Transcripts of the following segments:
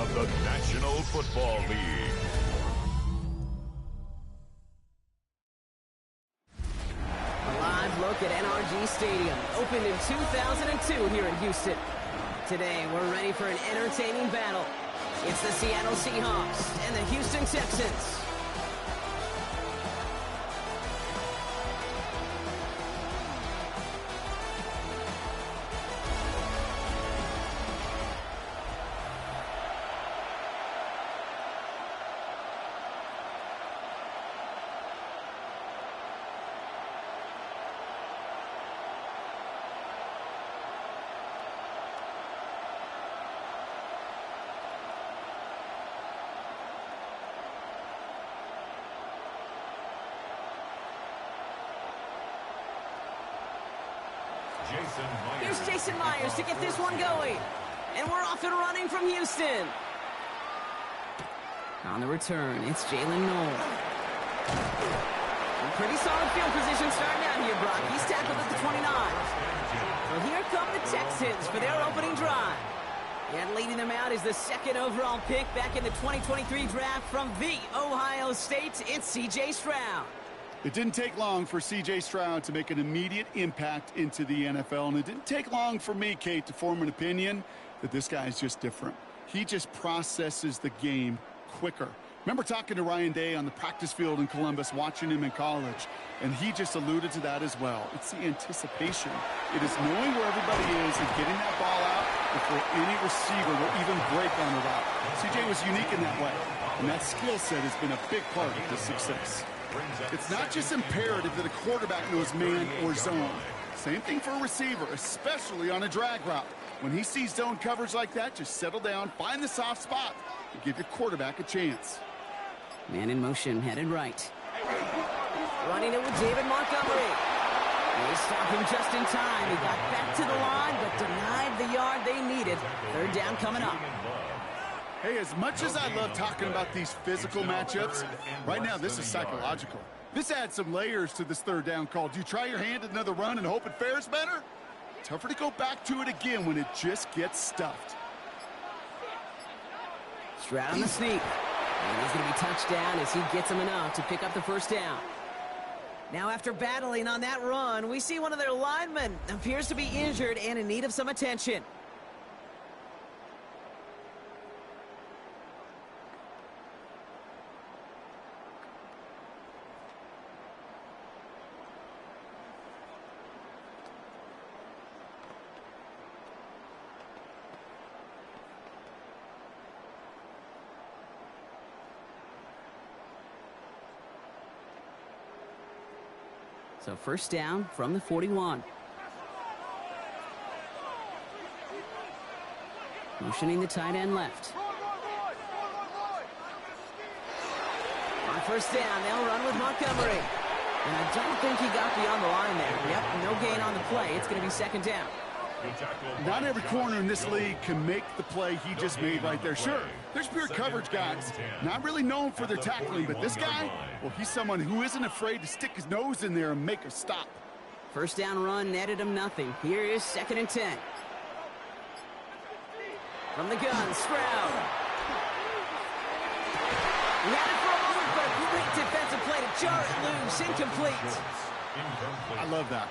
of the National Football League. A live look at NRG Stadium, opened in 2002 here in Houston. Today, we're ready for an entertaining battle. It's the Seattle Seahawks and the Houston Texans. Here's Jason Myers to get this one going. And we're off and running from Houston. On the return, it's Jalen Noel. Pretty solid field position starting out here, Brock. He's tackled at the 29. So here come the Texans for their opening drive. And leading them out is the second overall pick back in the 2023 draft from the Ohio State. It's C.J. Stroud. It didn't take long for C.J. Stroud to make an immediate impact into the NFL, and it didn't take long for me, Kate, to form an opinion that this guy is just different. He just processes the game quicker. Remember talking to Ryan Day on the practice field in Columbus, watching him in college, and he just alluded to that as well. It's the anticipation. It is knowing where everybody is and getting that ball out before any receiver will even break on the route. C.J. was unique in that way, and that skill set has been a big part of his success. It's not just imperative that a quarterback knows man or zone. Same thing for a receiver, especially on a drag route. When he sees zone coverage like that, just settle down, find the soft spot, and give your quarterback a chance. Man in motion, headed right. Running it with David Montgomery. They stop him just in time. He got back to the line, but denied the yard they needed. Third down coming up. Hey, as much as I love talking about these physical matchups, right now this is psychological. This adds some layers to this third down call. Do you try your hand at another run and hope it fares better? Tougher to go back to it again when it just gets stuffed. Stroud on the sneak. And he's going to be touchdown as he gets him enough to pick up the first down. Now after battling on that run, we see one of their linemen appears to be injured and in need of some attention. So first down from the 41. Motioning the tight end left. On first down, they'll run with Montgomery. And I don't think he got beyond the line there. Yep, no gain on the play. It's going to be second down. Not every corner in this league can make the play he just made right there. Sure, there's pure coverage guys, not really known for their tackling, but this guy, well, he's someone who isn't afraid to stick his nose in there and make a stop. First down run netted him nothing. Here is 2nd and 10. From the gun, Stroud. He had it for a moment, but a great defensive play to jar it loose, incomplete. I love that.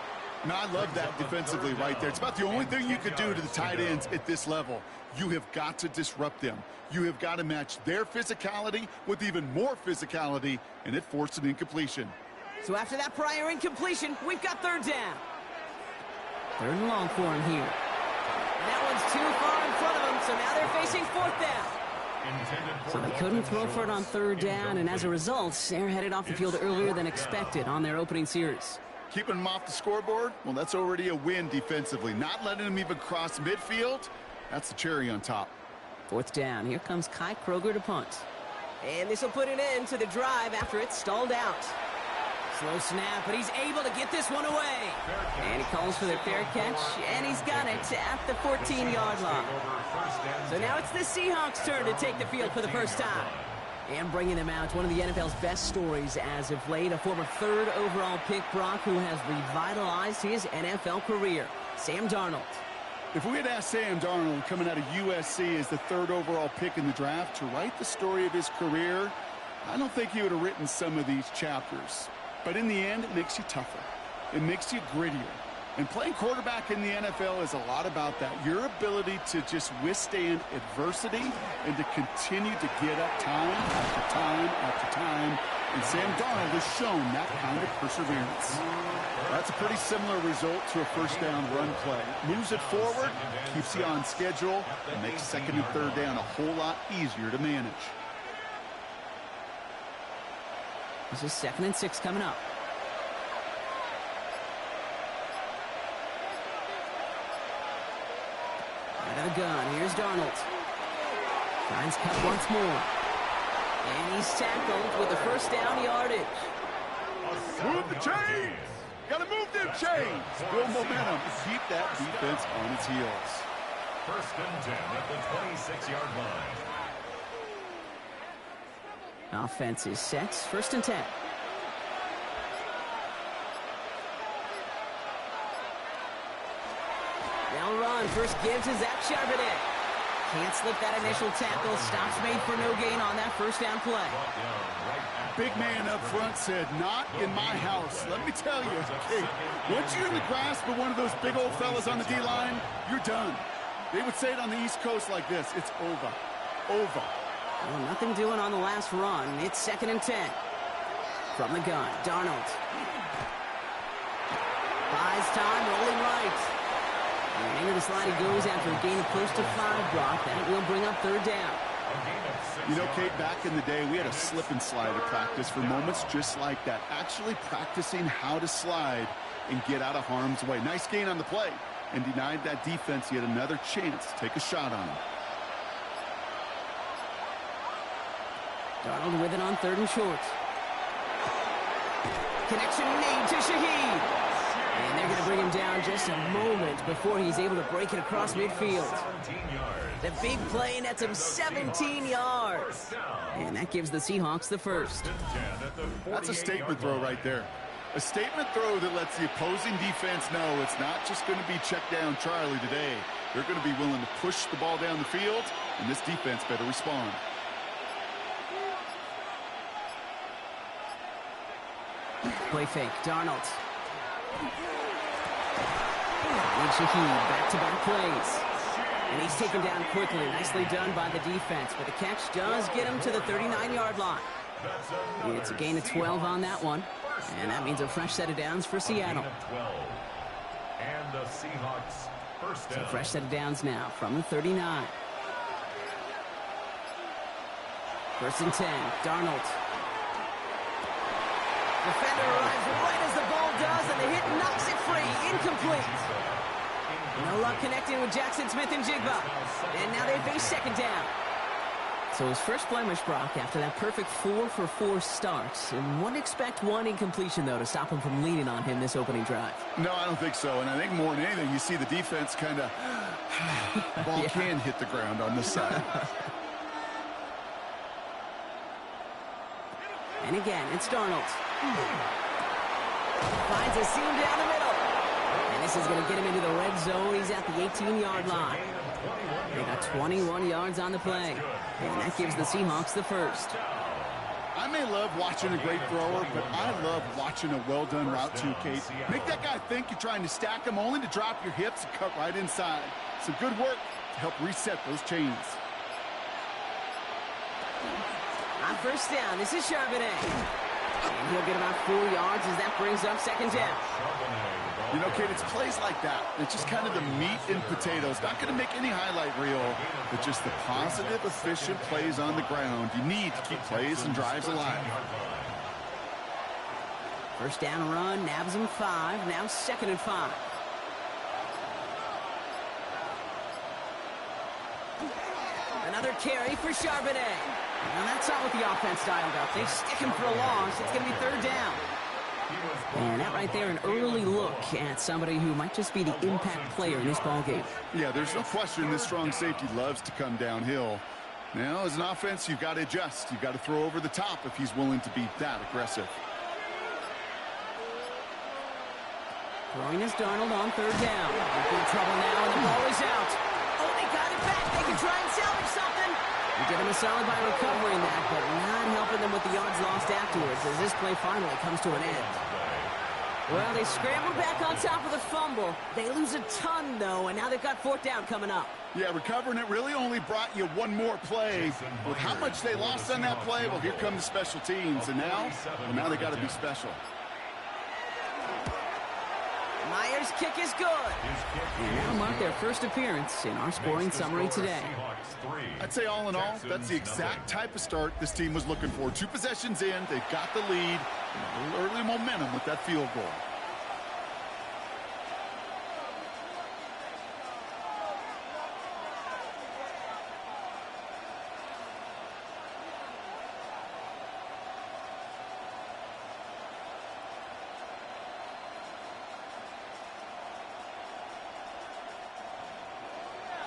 Now, I love that defensively right there. It's about the only thing you could do to the tight ends at this level. You have got to disrupt them. You have got to match their physicality with even more physicality, and it forced an incompletion. So after that prior incompletion, we've got third down. Third and long for him here. And that one's too far in front of him, so now they're facing fourth down. So they couldn't throw for it on third down, and as a result, they're headed off the field earlier than expected on their opening series. Keeping them off the scoreboard, well, that's already a win defensively. Not letting them even cross midfield, that's the cherry on top. Fourth down. Here comes Kai Kroger to punt. And this will put an end to the drive after it's stalled out. Slow snap, but he's able to get this one away. And he calls for the fair catch, and he's got it at the 14-yard line. So now it's the Seahawks' turn to take the field for the first time. And bringing them out, one of the NFL's best stories as of late, a former third overall pick, Brock, who has revitalized his NFL career, Sam Darnold. If we had asked Sam Darnold coming out of USC as the 3rd overall pick in the draft to write the story of his career, I don't think he would have written some of these chapters. But in the end, it makes you tougher. It makes you grittier. And playing quarterback in the NFL is a lot about that. Your ability to just withstand adversity and to continue to get up time after time after time. And Sam Darnold has shown that kind of perseverance. That's a pretty similar result to a first down run play. Moves it forward, keeps you on schedule, and makes 2nd and 3rd down a whole lot easier to manage. This is 2nd and 6 coming up. Out of the gun, here's Darnold. Finds Cup once more. And he's tackled with the first down yardage. Move the chains! Gotta move them chains! Build momentum. Keep that defense on its heels. 1st and 10 at the 26-yard line. Offense is set. 1st and 10. They'll run. First gives to Zach Charbonnet. Can't slip that initial tackle. Stops made for no gain on that first down play. Big man up front said, not in my house. Let me tell you, hey, once you're in the grasp of one of those big old fellas on the D-line, you're done. They would say it on the East Coast like this. It's over. Over. Well, nothing doing on the last run. It's 2nd and 10. From the gun, Darnold. Buys time, rolling right. And into the slide he goes after a gain of close to 5, Brock. That will bring up 3rd down. You know, Kate, back in the day, we had a slip and slide at practice for moments just like that. Actually practicing how to slide and get out of harm's way. Nice gain on the play and denied that defense yet another chance to take a shot on him. Darnold with it on 3rd and short. Connection made to Shaheed. And they're going to bring him down just a moment before he's able to break it across midfield. The big play nets him 17 yards. And that gives the Seahawks the first. That's a statement throw right there. A statement throw that lets the opposing defense know it's not just going to be check down Charlie today. They're going to be willing to push the ball down the field, and this defense better respond. Play fake, Darnold. And Shaheed, back-to-back plays. And he's taken down quickly. Nicely done by the defense. But the catch does get him to the 39-yard line. It's a gain of 12 on that one. And that means a fresh set of downs for Seattle. And the Seahawks first down. So fresh set of downs now from the 39. 1st and 10, Darnold. Defender arrives right as the ball does, and the hit knocks it free. Incomplete. No luck connecting with Jackson Smith and Jigba. And now they face 2nd down. So his first blemish, Brock, after that perfect 4-for-4 start. And wouldn't expect one incompletion, though, to stop him from leaning on him this opening drive. No, I don't think so. And I think more than anything, you see the defense kind of ball can hit the ground on this side. And again, it's Darnold. Finds a seam down the middle. And this is going to get him into the red zone. He's at the 18-yard line. They got 21 yards on the play. And that gives the Seahawks the first. I may love watching a great thrower, but I love watching a well-done route too, Kate. Make that guy think you're trying to stack him only to drop your hips and cut right inside. Some good work to help reset those chains. On 1st down, this is Charbonnet. And he'll get about 4 yards as that brings up 2nd down. You know, Kate, it's plays like that. It's just kind of the meat and potatoes. Not going to make any highlight reel, but just the positive, efficient plays on the ground. You need to keep plays and drives alive. 1st down run, nabs him 5. Now 2nd and 5. Another carry for Charbonnet. And that's not what the offense dialed up. They stick him for a loss. It's going to be 3rd down. And that right there, an early look at somebody who might just be the impact player in this ballgame. Yeah, there's no question this strong safety loves to come downhill. Now, as an offense, you've got to adjust. You've got to throw over the top if he's willing to be that aggressive. Throwing is Darnold on third down. They're in trouble now, and the ball is out. Oh, they got it back. They can try and salvage something. We did him a solid by recovering that, but not helping them with the yards lost afterwards as this play finally comes to an end. Well, they scrambled back on top of the fumble. They lose a ton, though, and now they've got fourth down coming up. Yeah, recovering it really only brought you one more play. With how much they lost on that play, well, here come the special teams. And now they got to be special. Myers' kick is good. And now mark their first appearance in our scoring summary today. I'd say all in all, that's the exact type of start this team was looking for. 2 possessions in, they've got the lead, and a little early momentum with that field goal.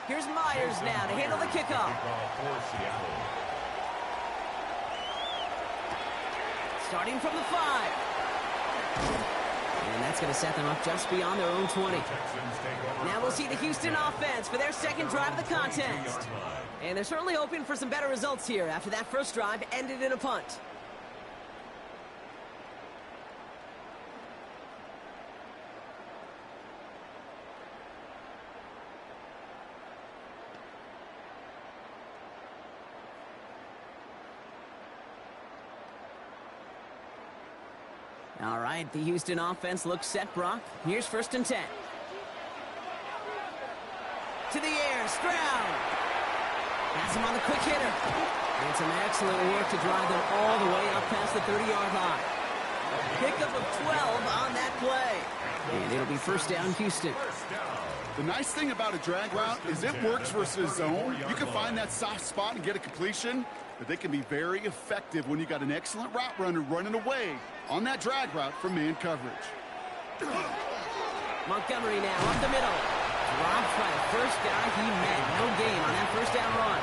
Here's Myers now to handle the kickoff. Starting from the 5. And that's going to set them up just beyond their own 20. Now we'll see the Houston offense for their second drive of the contest. And they're certainly hoping for some better results here after that first drive ended in a punt. All right, the Houston offense looks set, Brock. Here's 1st and 10. To the air, Stroud. Has him on the quick hitter. And some excellent work to drive them all the way up past the 30-yard line. A pickup of 12 on that play. And it'll be 1st down, Houston. The nice thing about a drag route is it works versus zone. You can find that soft spot and get a completion, but they can be very effective when you got an excellent route runner running away on that drag route from man coverage. Montgomery now up the middle. Dropped by the first guy he met. No gain on that 1st down run.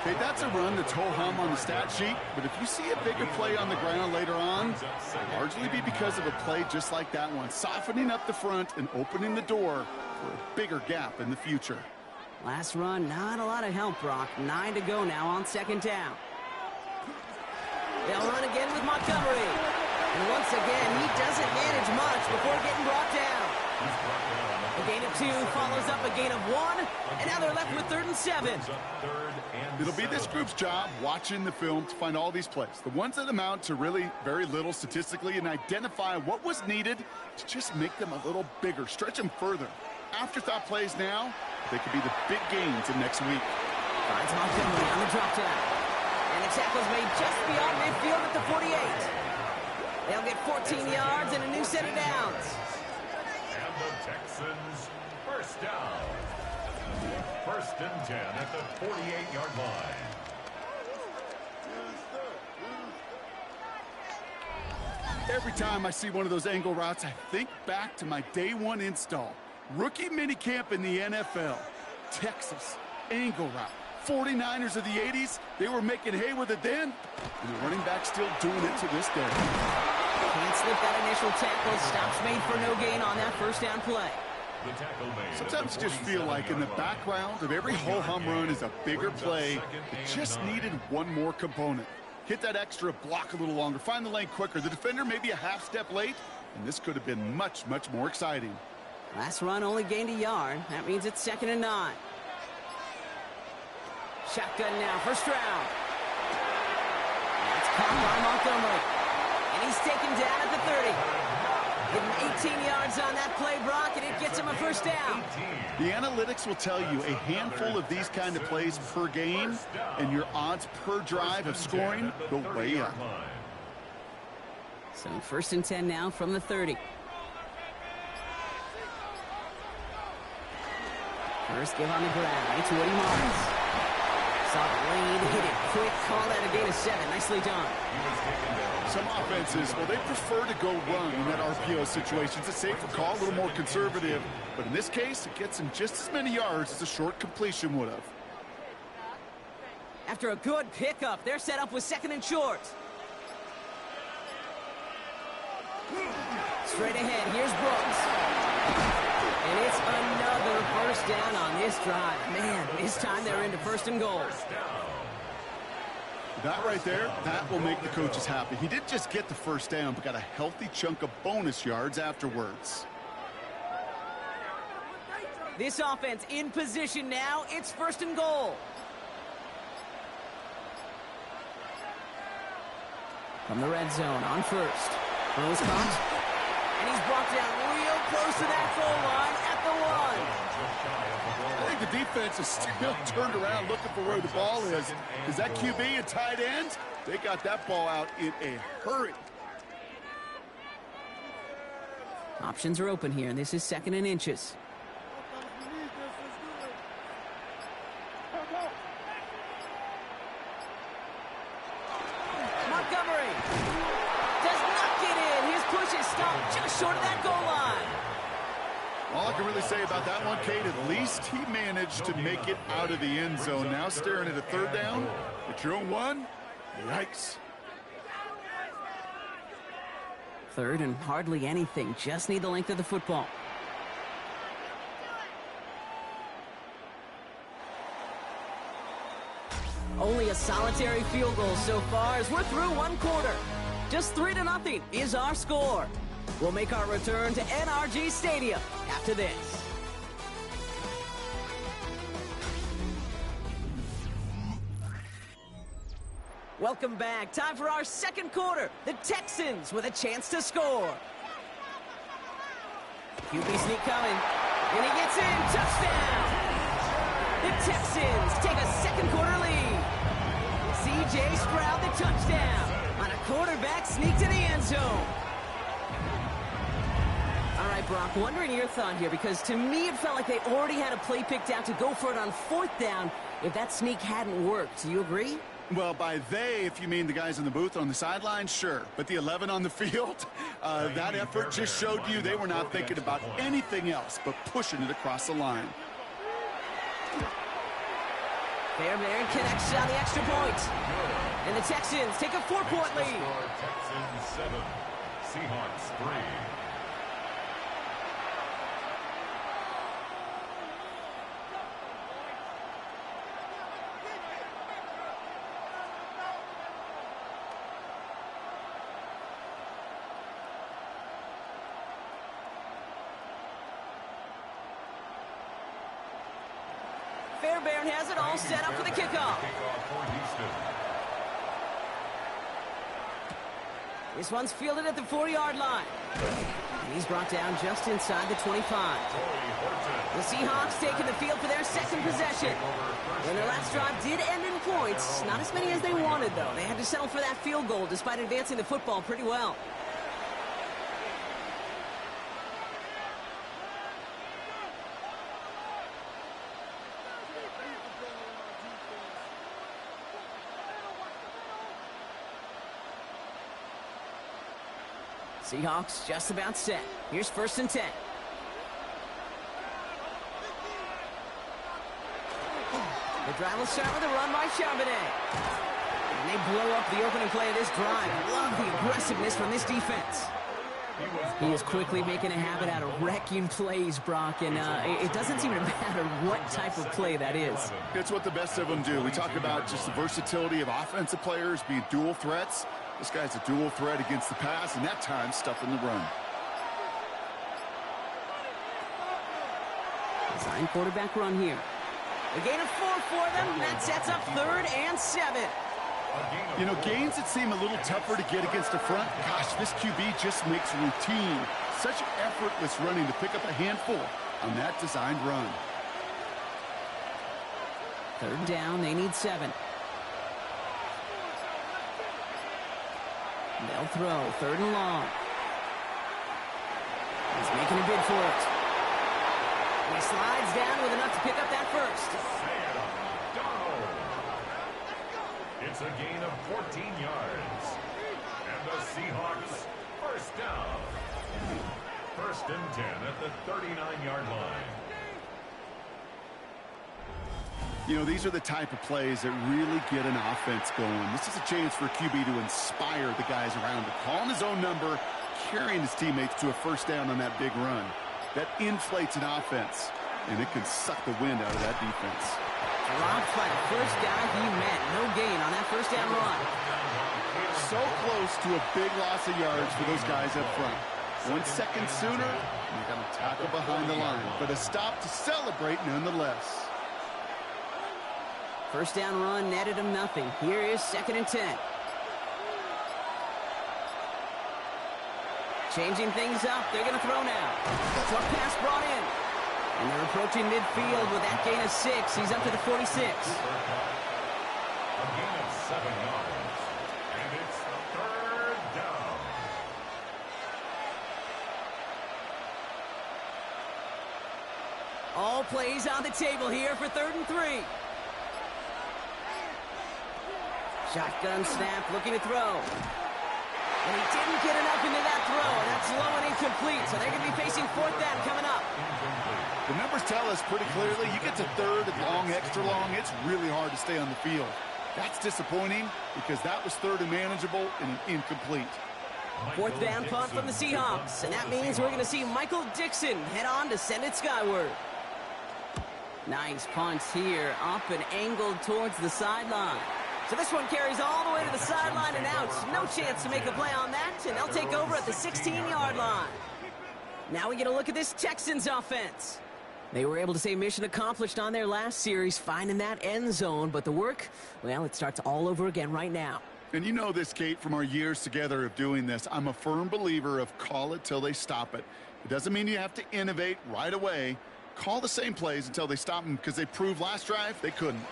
Okay, that's a run that's ho-hum on the stat sheet, but if you see a bigger play on the ground later on, it'll largely be because of a play just like that one, softening up the front and opening the door for a bigger gap in the future. Last run, not a lot of help, Brock. 9 to go now on 2nd down. They'll run again with Montgomery. And once again, he doesn't manage much before getting brought down. A gain of 2 follows up a gain of 1, and now they're left with 3rd and 7. It'll be this group's job watching the film to find all these plays, the ones that amount to really very little statistically, and identify what was needed to just make them a little bigger, stretch them further. Afterthought plays now, they could be the big gains of next week. Finds Montgomery on the drop down. And the tackle's made just beyond midfield at the 48. They'll get 14 yards and a new set of downs. And the Texans, 1st down. 1st and 10 at the 48-yard line. Every time I see one of those angle routes, I think back to my day 1 install. Rookie minicamp in the NFL. Texas, angle route. 49ers of the 80s, they were making hay with it then, and the running back still doing it to this day. Can't slip that initial tackle. Stops made for no gain on that 1st down play. Sometimes you just feel like in the background of every ho-hum run is a bigger play that just needed one more component. Hit that extra block a little longer, find the lane quicker. The defender may be a half step late, and this could have been much, much more exciting. Last run only gained a yard. That means it's 2nd and 9. Shotgun now for Stroud. That's caught by Montgomery. And he's taken down at the 30. Give him 18 yards on that play, Brock, and it gets him a 1st down. The analytics will tell you a handful of these kind of plays per game, and your odds per drive of scoring go way up. So 1st and 10 now from the 30. First give on the ground. It's Woody Morris. Saw the lane, hit it quick, call that a gain of 7. Nicely done. Some offenses, well, they prefer to go run in that RPO situation. It's a safer call, a little more conservative. But in this case, it gets him just as many yards as a short completion would have. After a good pickup, they're set up with 2nd and short. Straight ahead, here's Brooks. first down on this drive. Man, this time they're into first and goal. That right there, that will make the coaches happy. He didn't just get the first down, but got a healthy chunk of bonus yards afterwards. This offense in position now. It's first and goal. From the red zone on first. Throws caught. And he's brought down real close to that goal line at the one. I think the defense is still turned around looking for where the ball is. Is that QB a tight end? They got that ball out in a hurry. Options are open here, and this is 2nd and inches. Montgomery does not get in. His push is stopped just short of that goal line. All I can really say about that one, Kate, at least he managed to make it out of the end zone. Now staring at a third down at your own one. Yikes. Third and hardly anything. Just need the length of the football. Only a solitary field goal so far as we're through one quarter. Just 3-0 is our score. We'll make our return to NRG Stadium after this. Welcome back. Time for our second quarter. The Texans with a chance to score. QB sneak coming. And he gets in. Touchdown. The Texans take a second quarter lead. C.J. Stroud the touchdown on a quarterback sneak to the end zone. All right, Brock, wondering your thought here, because to me it felt like they already had a play picked out to go for it on 4th down if that sneak hadn't worked. Do you agree? Well, by they, if you mean the guys in the booth on the sideline, sure. But the 11 on the field, that effort just showed you they were not thinking about anything else but pushing it across the line. Fairbairn connects on the extra point. And the Texans take a 4-point lead. Texans 7, Seahawks 3. Fairbairn has it all set up for the kickoff. This one's fielded at the 40-yard line. And he's brought down just inside the 25. The Seahawks taking the field for their second possession. And their last drive did end in points. Not as many as they wanted, though. They had to settle for that field goal despite advancing the football pretty well. Seahawks just about set. Here's 1st and 10. The drive will start with a run by Charbonnet. And they blow up the opening play of this drive. Love the aggressiveness from this defense. He is quickly making a habit out of wrecking plays, Brock, and it doesn't seem to matter what type of play that is. It's what the best of them do. We talk about just the versatility of offensive players being dual threats. This guy's a dual threat against the pass, and that time stuffing the run. Design quarterback run here. A gain of 4 for them. That sets up 3rd and 7. You know, gains that seem a little tougher to get against the front. Gosh, this QB just makes routine. Such effortless running to pick up a handful on that designed run. 3rd down, they need 7. They'll throw 3rd and long. He's making a bid for it. And he slides down with enough to pick up that first. It's a gain of 14 yards. And the Seahawks, first down. 1st and 10 at the 39-yard line. You know, these are the type of plays that really get an offense going. This is a chance for a QB to inspire the guys around him. Calling his own number, carrying his teammates to a 1st down on that big run. That inflates an offense. and it can suck the wind out of that defense. Dropped by the first guy he met. No gain on that first down run. So close to a big loss of yards for those guys up front. 1 second sooner, you got to tackle behind the line. But a stop to celebrate nonetheless. First down run netted him nothing. Here is 2nd and 10. Changing things up. They're going to throw now. Short pass brought in. And they're approaching midfield with that gain of 6. He's up to the 46. A gain of 7 yards. And it's 3rd down. All plays on the table here for 3rd and 3. Shotgun snap, looking to throw. And he didn't get enough into that throw. That's low and incomplete, so they're going to be facing 4th down coming up. The numbers tell us pretty clearly, you get to 3rd and long, extra long, it's really hard to stay on the field. That's disappointing because that was 3rd and manageable and an incomplete. 4th down punt from the Seahawks, and that means we're going to see Michael Dixon head on to send it skyward. Nice punts here, up and angled towards the sideline. So this one carries all the way to the sideline and out. No chance to make a play on that, and they'll take over at the 16-yard line. Now we get a look at this Texans offense. They were able to say mission accomplished on their last series, finding that end zone. But the work, well, it starts all over again right now. And you know this, Kate, from our years together of doing this. I'm a firm believer of call it till they stop it. It doesn't mean you have to innovate right away. Call the same plays until they stop them because they proved last drive they couldn't.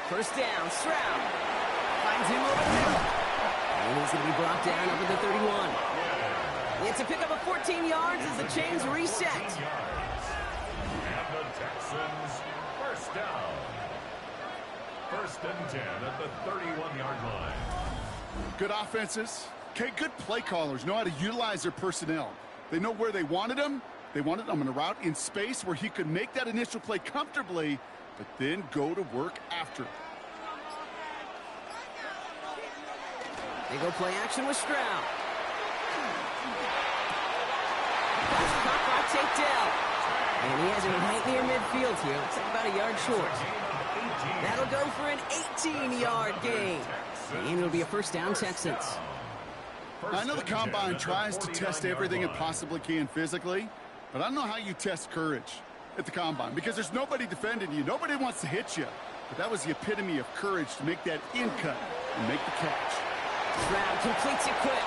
First down, Stroud finds him over the middle. And he's going to be brought down over the 31. It's a pickup of 14 yards as the chains reset. And the Texans, first down. 1st and 10 at the 31-yard line. Good offenses. Okay, good play callers know how to utilize their personnel. They know where they wanted them. They wanted them in a route in space where he could make that initial play comfortably, but then go to work after. They go play action with Stroud. Pass caught by Tate Dell. And he has it right near midfield here. Looks like about a yard short. That'll go for an 18-yard gain. And it'll be a first down Texans. I know the Combine tries to test everything it possibly can physically, but I don't know how you test courage at the Combine because there's nobody defending you. Nobody wants to hit you. But that was the epitome of courage to make that in cut and make the catch. Stroud completes it quick.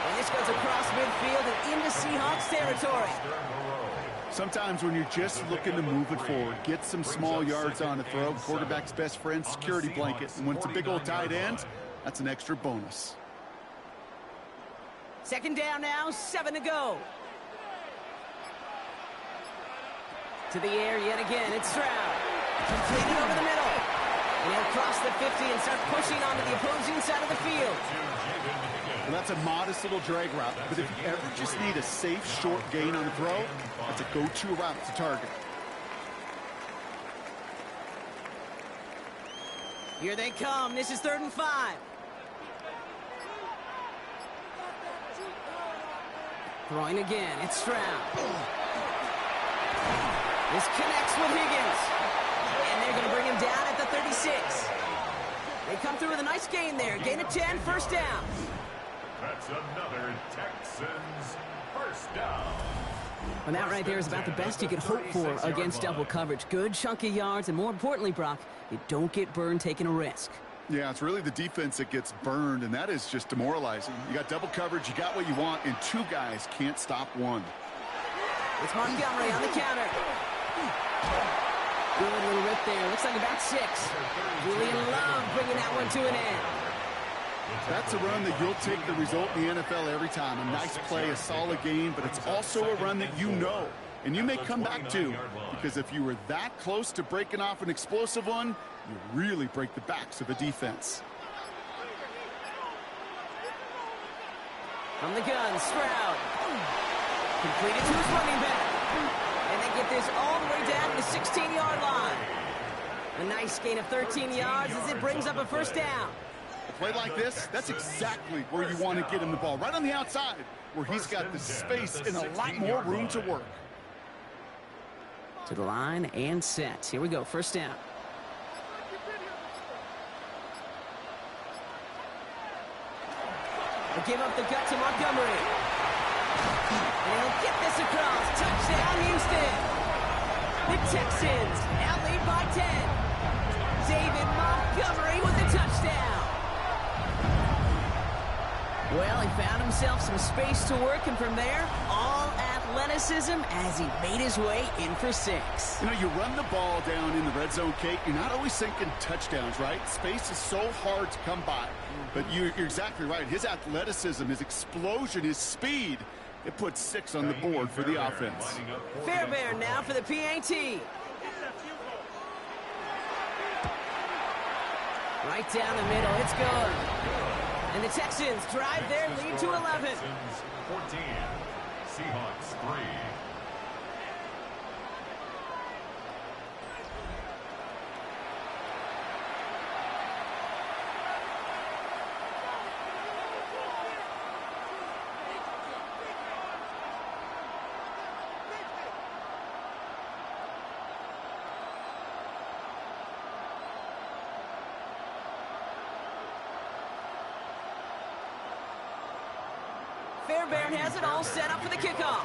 And this goes across midfield and into Seahawks territory. Sometimes when you're just looking to move it forward, get some small yards on a throw, quarterback's best friend, security blanket. And when it's a big old tight end, that's an extra bonus. 2nd down now, 7 to go. To the air yet again, it's Stroud. Completed over the middle. And he'll cross the 50 and start pushing onto the opposing side of the field. Well, that's a modest little drag route, but if you ever just need a safe, short gain on a throw, that's a go-to route to target. Here they come. This is 3rd and 5. Throwing again. It's Stroud. This connects with Higgins. And they're going to bring him down at the 36. They come through with a nice gain there. Gain of 10, first down. That's another Texans first down. And that right there is about the best you could hope for against double coverage. Good chunky yards, and more importantly, Brock, you don't get burned taking a risk. Yeah, it's really the defense that gets burned, and that is just demoralizing. You got double coverage, you got what you want, and 2 guys can't stop one. It's Montgomery on the counter. Good little rip there. Looks like about 6. Julian Love bringing that one to an end. That's a run that you'll take the result in the NFL every time. A nice play, a solid game, but it's also a run that you know. And you may come back to, because if you were that close to breaking off an explosive one, you really break the backs of a defense. From the gun, Stroud. Completed to his running back. And they get this all the way down to the 16-yard line. A nice gain of 13 yards as it brings up a first down. A play like this, that's exactly where you want to get him the ball. Right on the outside. where he's got the space and a lot more room to work. To the line and set. Here we go, first down. They'll give up the gut to Montgomery. And he'll get this across. Touchdown, Houston. The Texans now lead by 10. David Montgomery with a touchdown. Well, he found himself some space to work, and from there, all athleticism as he made his way in for 6. You know, you run the ball down in the red zone, Kate, you're not always thinking touchdowns, right? Space is so hard to come by. But you're exactly right. His athleticism, his explosion, his speed, it puts 6 on the board for the offense. Fairbairn now for the PAT. Right down the middle, it's good. And the Texans drive their lead to 11. 14, Seahawks 3. Fairbairn has it all set up for the kickoff.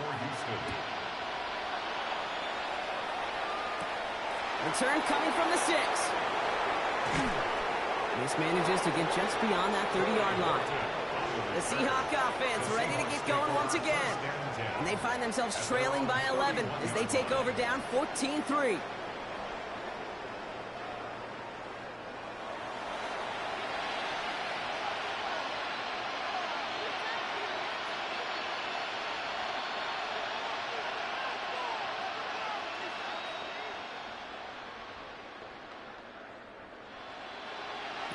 Return coming from the 6. This manages to get just beyond that 30-yard line. The Seahawks offense ready to get going once again. And they find themselves trailing by 11 as they take over down 14-3.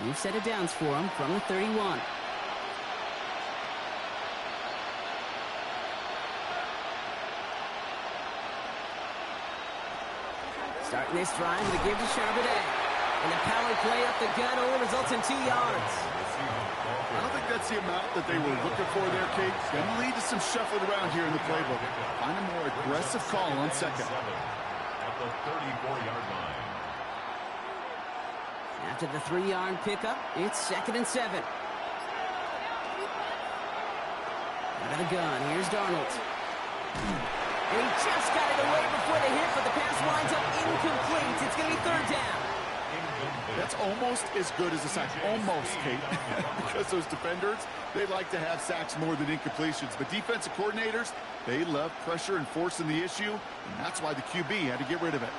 New set of downs for him from the 31. Starting this drive with a give to Charbonnet. And the power play up the gut only results in 2 yards. I don't think that's the amount that they were looking for there, Kate. Going to lead to some shuffling around here in the playbook. Find a more aggressive call on second. At the 34-yard line. After the 3-yard pickup, it's 2nd and 7. Out of the gun, here's Darnold. And he just got it away before the hit, but the pass winds up incomplete. It's going to be 3rd down. That's almost as good as a sack. Almost, Kate. Because those defenders, they like to have sacks more than incompletions. But defensive coordinators, they love pressure and forcing the issue, and that's why the QB had to get rid of it.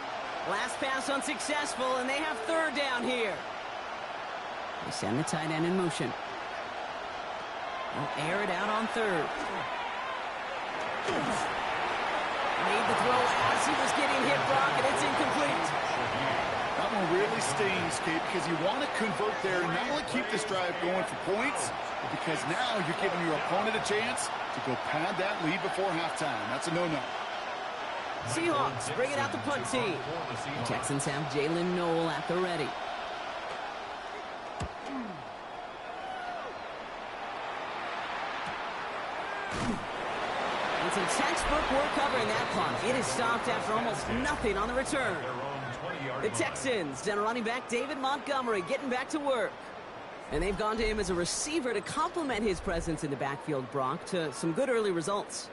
Last pass unsuccessful, and they have 3rd down here. They send the tight end in motion. They'll air it out on 3rd. Made the throw as he was getting hit, Brock, and it's incomplete. That one really stings, Kate, because you want to convert there and not only keep this drive going for points, but because now you're giving your opponent a chance to go pad that lead before halftime. That's a no-no. Seahawks bring it out the punt team. The Texans have Jalen Noel at the ready. It's a textbook work covering that punt. It is stopped after almost nothing on the return. The Texans down running back David Montgomery getting back to work. And they've gone to him as a receiver to complement his presence in the backfield, Brock, to some good early results.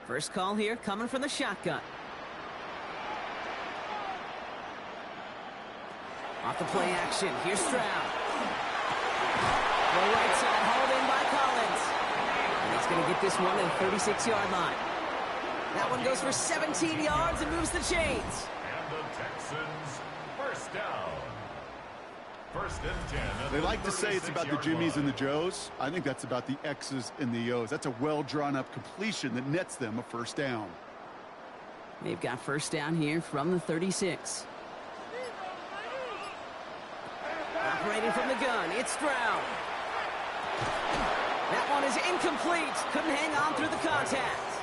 First call here coming from the shotgun. Off the play action, here's Stroud. The right side hauled in by Collins. And he's going to get this one at the 36-yard line. That one goes for 17 yards and moves the chains. And the Texans first down. 1st and 10. They like to say it's about the Jimmies and the Joes. I think that's about the X's and the O's. That's a well-drawn-up completion that nets them a first down. They've got first down here from the 36. Operating from the gun, it's Stroud. That one is incomplete. Couldn't hang on through the contact.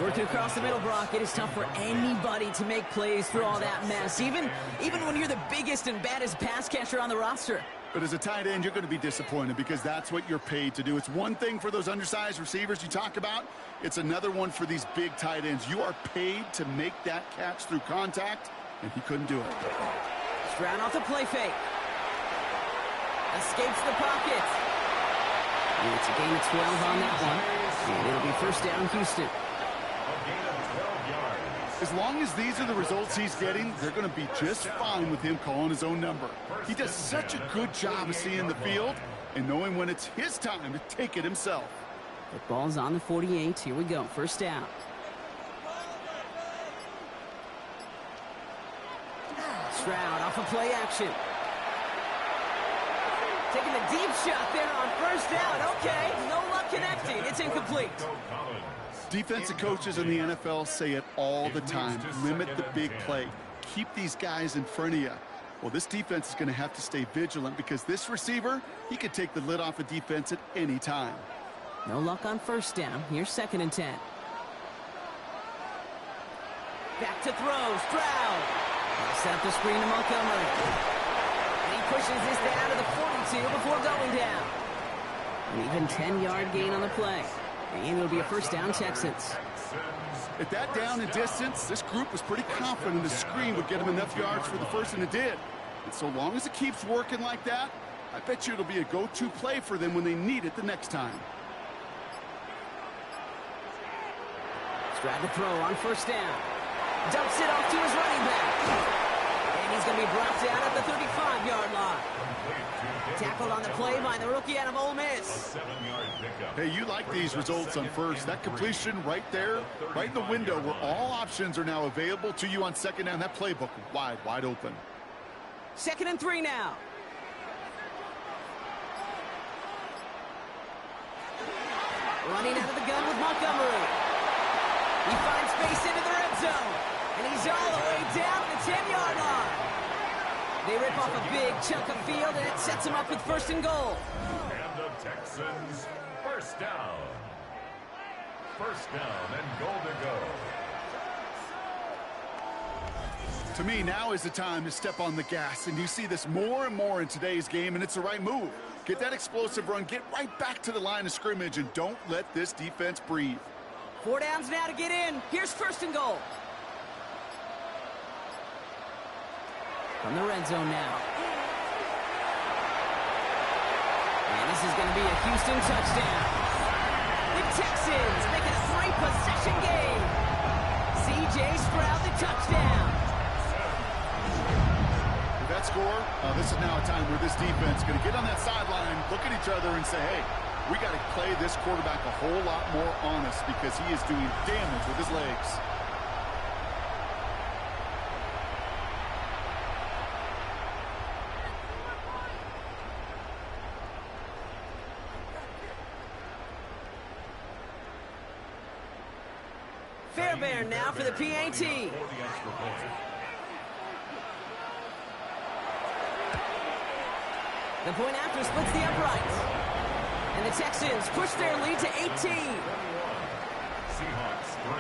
Working across the middle, Brock, it is tough for anybody to make plays through all that mess, even when you're the biggest and baddest pass catcher on the roster. But as a tight end, you're going to be disappointed because that's what you're paid to do. It's one thing for those undersized receivers you talk about. It's another one for these big tight ends. You are paid to make that catch through contact, and he couldn't do it. Stroud off the play fake. Escapes the pocket. And it's a gain of 12 on that one. And it'll be first down, Houston. As long as these are the results he's getting, they're going to be just fine with him calling his own number. He does such a good job of seeing the field and knowing when it's his time to take it himself. The ball's on the 48. Here we go. First down. Stroud off of play action. Taking a deep shot there on first down. Okay, no luck connecting. It's incomplete. Defensive coaches in the NFL say it all the time. Limit the big play. Keep these guys in front of you. Well, this defense is going to have to stay vigilant because this receiver, he could take the lid off a defense at any time. No luck on first down. Here's 2nd and 10. Back to throw. Stroud. Set up the screen to Montgomery. And he pushes this down to the 42 before going down. An even 10-yard gain on the play. And it'll be a first down, Texans. At that down and distance, this group was pretty confident the screen would get them enough yards for the first, and it did. And so long as it keeps working like that, I bet you it'll be a go-to play for them when they need it the next time. Stroud to throw on first down. Dumps it off to his running back. And he's going to be brought down at the 35-yard line. Tackled on the play by the rookie out of Ole Miss. Hey, you like these results on first. That completion right there, right in the window where all options are now available to you on second down. That playbook wide open. 2nd and 3 now. Running out of the gun with Montgomery. He finds space into the red zone. And he's all the way down to the 10-yard line. They rip off a big chunk of field, and it sets them up with 1st and goal. And the Texans, first down. First down and goal to go. To me, now is the time to step on the gas, and you see this more and more in today's game, and it's the right move. Get that explosive run, get right back to the line of scrimmage, and don't let this defense breathe. 4 downs now to get in. Here's 1st and goal. From the red zone now. And this is going to be a Houston touchdown. The Texans make it a 3-possession game. C.J. Stroud, the touchdown. With that score, this is now a time where this defense is going to get on that sideline, look at each other, and say, hey, we got to play this quarterback a whole lot more honest because he is doing damage with his legs. Fairbairn now for the PAT. The point after splits the uprights. And the Texans push their lead to 18. Seahawks 3.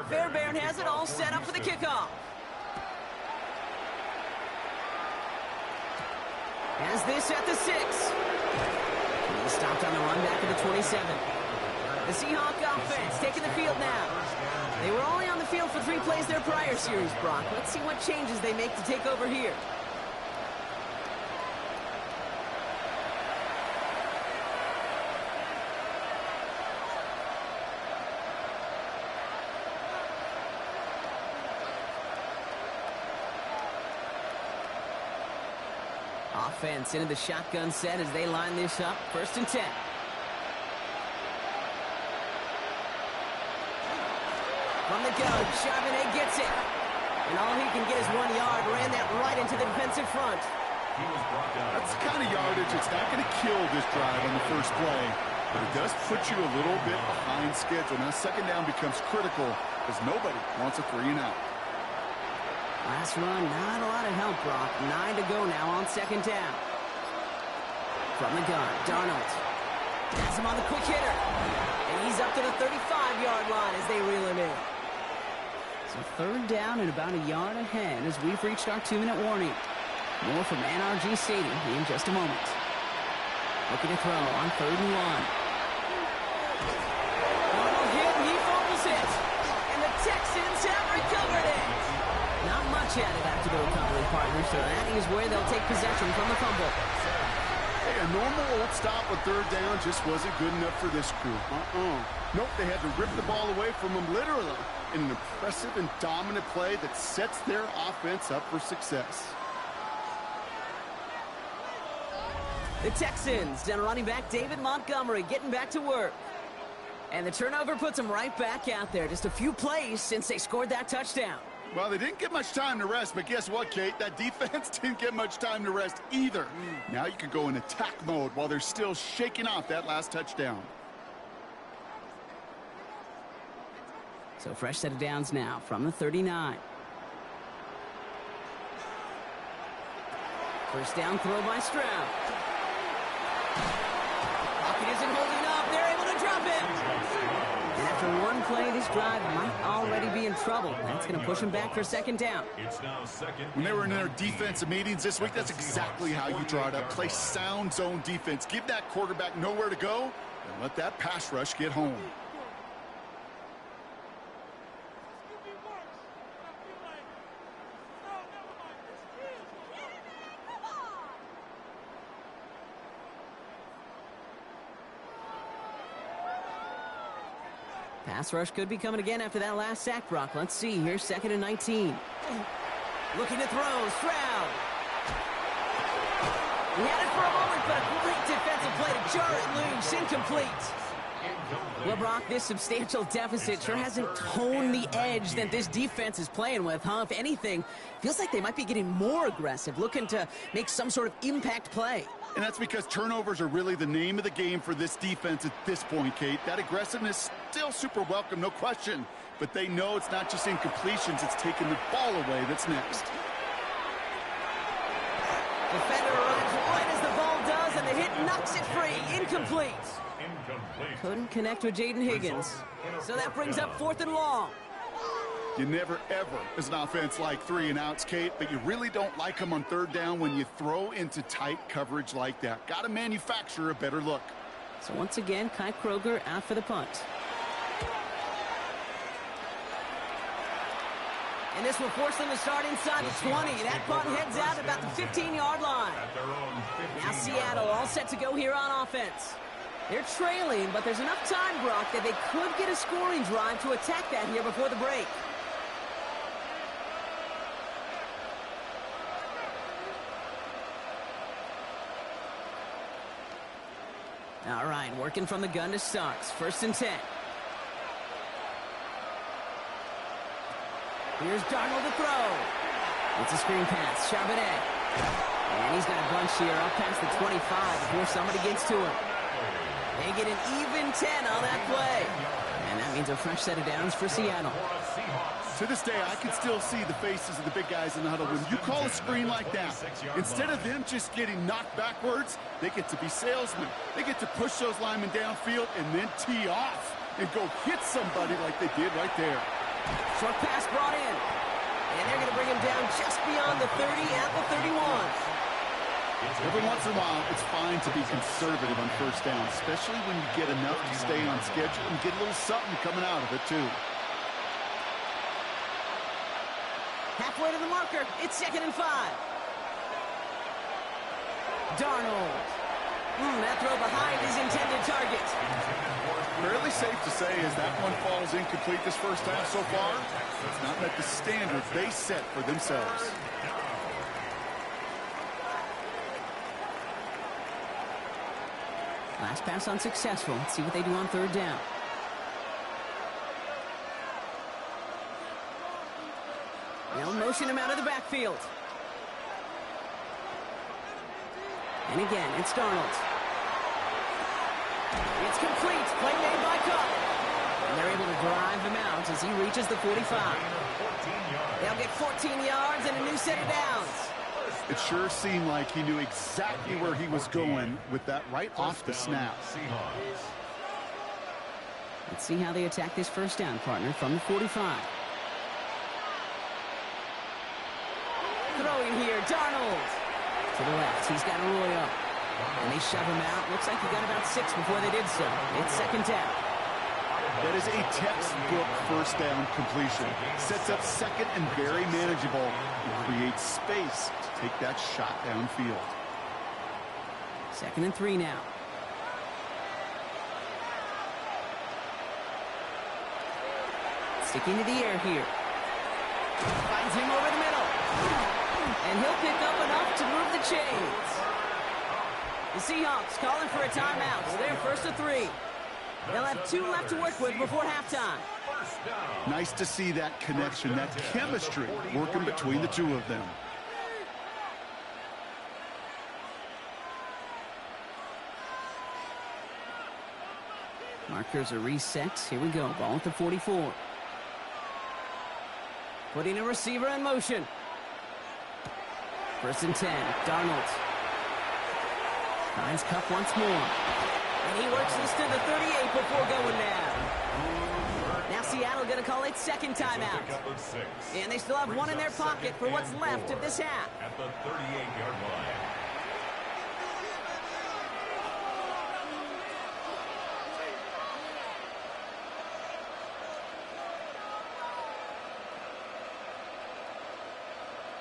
Fairbairn has it all set up for the kickoff. Has this at the 6. He's stopped on the run back at the 27. The Seahawks offense taking the field now. They were only on the field for 3 plays their prior series, Brock. Let's see what changes they make to take over here. Offense into the shotgun set as they line this up. 1st and 10. From the gun, Charbonnet gets it. And all he can get is 1 yard. Ran that right into the defensive front. He was brought down. That's the kind of yardage that's not going to kill this drive on the first play, but it does put you a little bit behind schedule. Now second down becomes critical because nobody wants a 3-and-out. Last run, not a lot of help, Brock. 9 to go now on second down. From the gun, Darnold has him on the quick hitter. And he's up to the 35-yard line as they reel him in. So third down and about a yard ahead as we've reached our 2-minute warning. More from NRG Stadium in just a moment. Looking to throw on 3rd and 1. Darnold hit, and he fumbles it. And the Texans have recovered it. Not much added after the recovery, partner, so that is where they'll take possession from the fumble. Hey, a normal old stop with third down just wasn't good enough for this crew. Nope, they had to rip the ball away from them literally in an impressive and dominant play that sets their offense up for success. The Texans and running back David Montgomery getting back to work. And the turnover puts them right back out there. Just a few plays since they scored that touchdown. Well, they didn't get much time to rest, but guess what, Kate? That defense didn't get much time to rest either. Now you can go in attack mode while they're still shaking off that last touchdown. So fresh set of downs now from the 39. First down throw by Stroud. Pocket isn't holding up. They're able to drop it. And after one play, this drive might already be in trouble. That's going to push them back for second down. It's now second. When they were in their defensive meetings this week, that's exactly how you draw it up. Play sound zone defense. Give that quarterback nowhere to go, and let that pass rush get home. Pass rush could be coming again after that last sack, Brock. Let's see here, 2nd and 19. Looking to throw, Stroud. He had it for a moment, but a great defensive play to jar it loose. Incomplete. Well, Brock, this substantial deficit sure hasn't toned the edge that this defense is playing with, huh? If anything, feels like they might be getting more aggressive, looking to make some sort of impact play. And that's because turnovers are really the name of the game for this defense at this point, Kate. That aggressiveness still super welcome, no question. But they know it's not just incompletions, it's taking the ball away that's next. Defender runs right as the ball does, and the hit knocks it free. Incomplete. Couldn't connect with Jaden Higgins. So that brings up 4th and long. You never, ever, as an offense, like 3-and-outs, Kate, but you really don't like them on third down when you throw into tight coverage like that. Got to manufacture a better look. So once again, Kai Kroger out for the punt. And this will force them to start inside the 20. That punt heads out about the 15-yard line. Now Seattle all set to go here on offense. They're trailing, but there's enough time, Brock, that they could get a scoring drive to attack that here before the break. All right, working from the gun to Starks. 1st and 10. Here's Darnold to throw. It's a screen pass. Charbonnet. And he's got a bunch here up past the 25 before somebody gets to him. They get an even 10 on that play. And that means a fresh set of downs for Seattle. To this day, I can still see the faces of the big guys in the huddle. When you call a screen like that, instead of them just getting knocked backwards, they get to be salesmen. They get to push those linemen downfield and then tee off and go hit somebody like they did right there. Short pass brought in. And they're going to bring him down just beyond the 30 at the 31. Every once in a while, it's fine to be conservative on first down, especially when you get enough to stay on schedule and get a little something coming out of it, too. Halfway to the marker. It's 2nd and 5. Darnold. That throw behind his intended target. Fairly safe to say as that one falls incomplete this first half so far. It's not met the standard they set for themselves. Last pass unsuccessful. Let's see what they do on 3rd down. pushing him out of the backfield. And again, it's Darnold. It's complete. Play made by Cup. And they're able to drive him out as he reaches the 45. They'll get 14 yards and a new set of downs. It sure seemed like he knew exactly where he was going with that right off the snap. Let's see how they attack this first down, partner, from the 45. Throwing here, Darnold. To the left, he's got a Roy up. And they shove him out. Looks like he got about 6 before they did so. It's second down. That is a textbook first down completion. Sets up second and very manageable. And creates space to take that shot downfield. 2nd and 3 now. Sticking to the air here. Finds him over the middle. And he'll pick up enough to move the chains. The Seahawks calling for a timeout. So they're 1st and 3. They'll have 2 left to work with before halftime. Nice to see that connection, that chemistry working between the two of them. Markers are reset. Here we go. Ball at the 44. Putting a receiver in motion. 1st and 10. Darnold. Finds Cup once more. And he works this to the 38 before going down. Now Seattle going to call it second timeout. And they still have 1 in their pocket for what's left of this half. At the 38-yard line.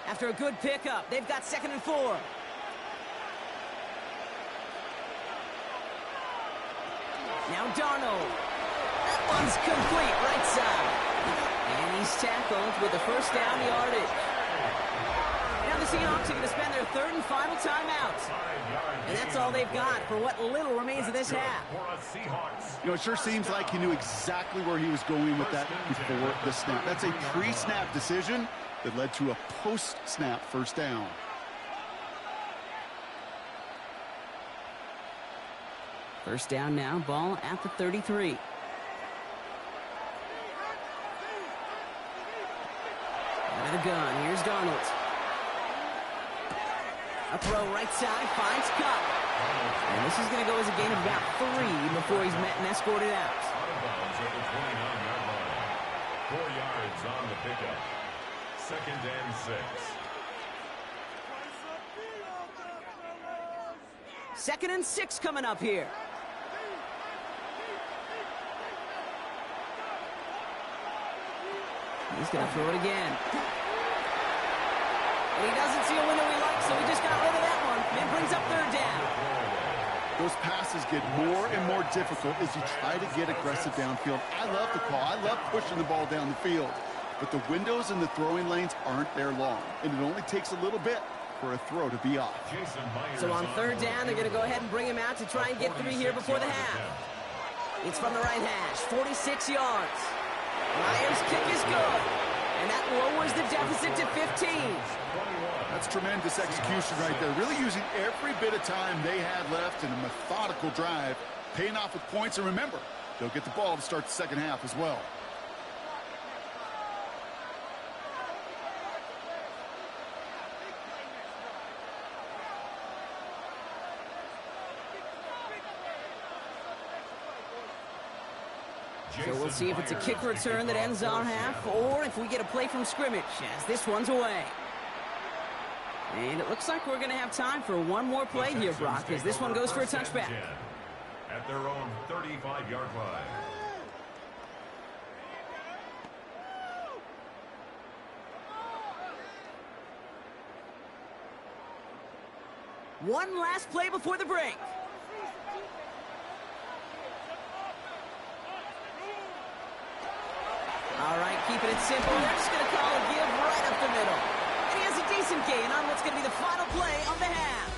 After a good pickup, they've got 2nd and 4. Now Darnold. That one's complete, right side. And he's tackled with the first down yardage. Now the Seahawks are going to spend their 3rd and final timeout. And that's all they've got for what little remains of this half. You know, it sure seems like he knew exactly where he was going with that before the snap. That's a pre-snap decision that led to a post-snap first down. First down now, ball at the 33. Out of the gun, here's Darnold. A throw right side, finds Cup. And this is going to go as a gain of about 3 before he's met and escorted out. Out of bounds at the 29-yard line. 4 yards on the pickup. 2nd and 6. 2nd and 6 coming up here. He's going to throw it again. And he doesn't see a window he likes, so he just got rid of that one. And brings up 3rd down. Those passes get more and more difficult as you try to get aggressive downfield. I love the call. I love pushing the ball down the field. But the windows in the throwing lanes aren't there long. And it only takes a little bit for a throw to be off. So on 3rd down, they're going to go ahead and bring him out to try and get 3 here before the half. It's from the right hash, 46 yards. Myers' kick is good. And that lowers the deficit to 15. That's tremendous execution right there. Really using every bit of time they had left in a methodical drive, paying off with points. And remember, they'll get the ball to start the second half as well. So we'll see if it's a kick return that ends our half, or if we get a play from scrimmage, as this one's away. And it looks like we're going to have time for one more play here, Brock, as this one goes for a touchback. At their own 35-yard line. One last play before the break. All right, keeping it simple. They're just going to call a give right up the middle. And he has a decent gain on what's going to be the final play of the half.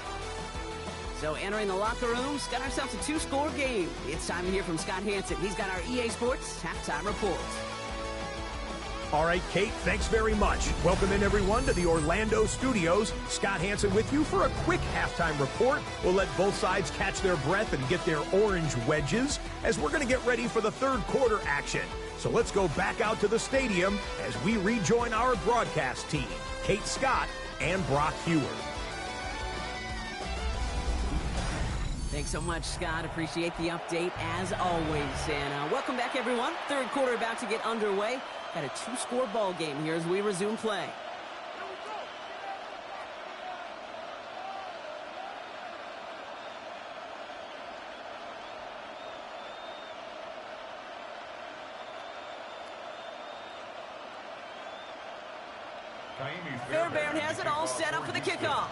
So entering the locker rooms, got ourselves a 2-score game. It's time to hear from Scott Hansen. He's got our EA Sports halftime report. All right, Kate, thanks very much. Welcome in, everyone, to the Orlando studios. Scott Hansen with you for a quick halftime report. We'll let both sides catch their breath and get their orange wedges as we're going to get ready for the third quarter action. So let's go back out to the stadium as we rejoin our broadcast team, Kate Scott and Brock Hewer. Thanks so much, Scott. Appreciate the update as always. And welcome back, everyone. Third quarter about to get underway. Got a two-score ball game here as we resume play. Fairbairn has it all set up for the kickoff.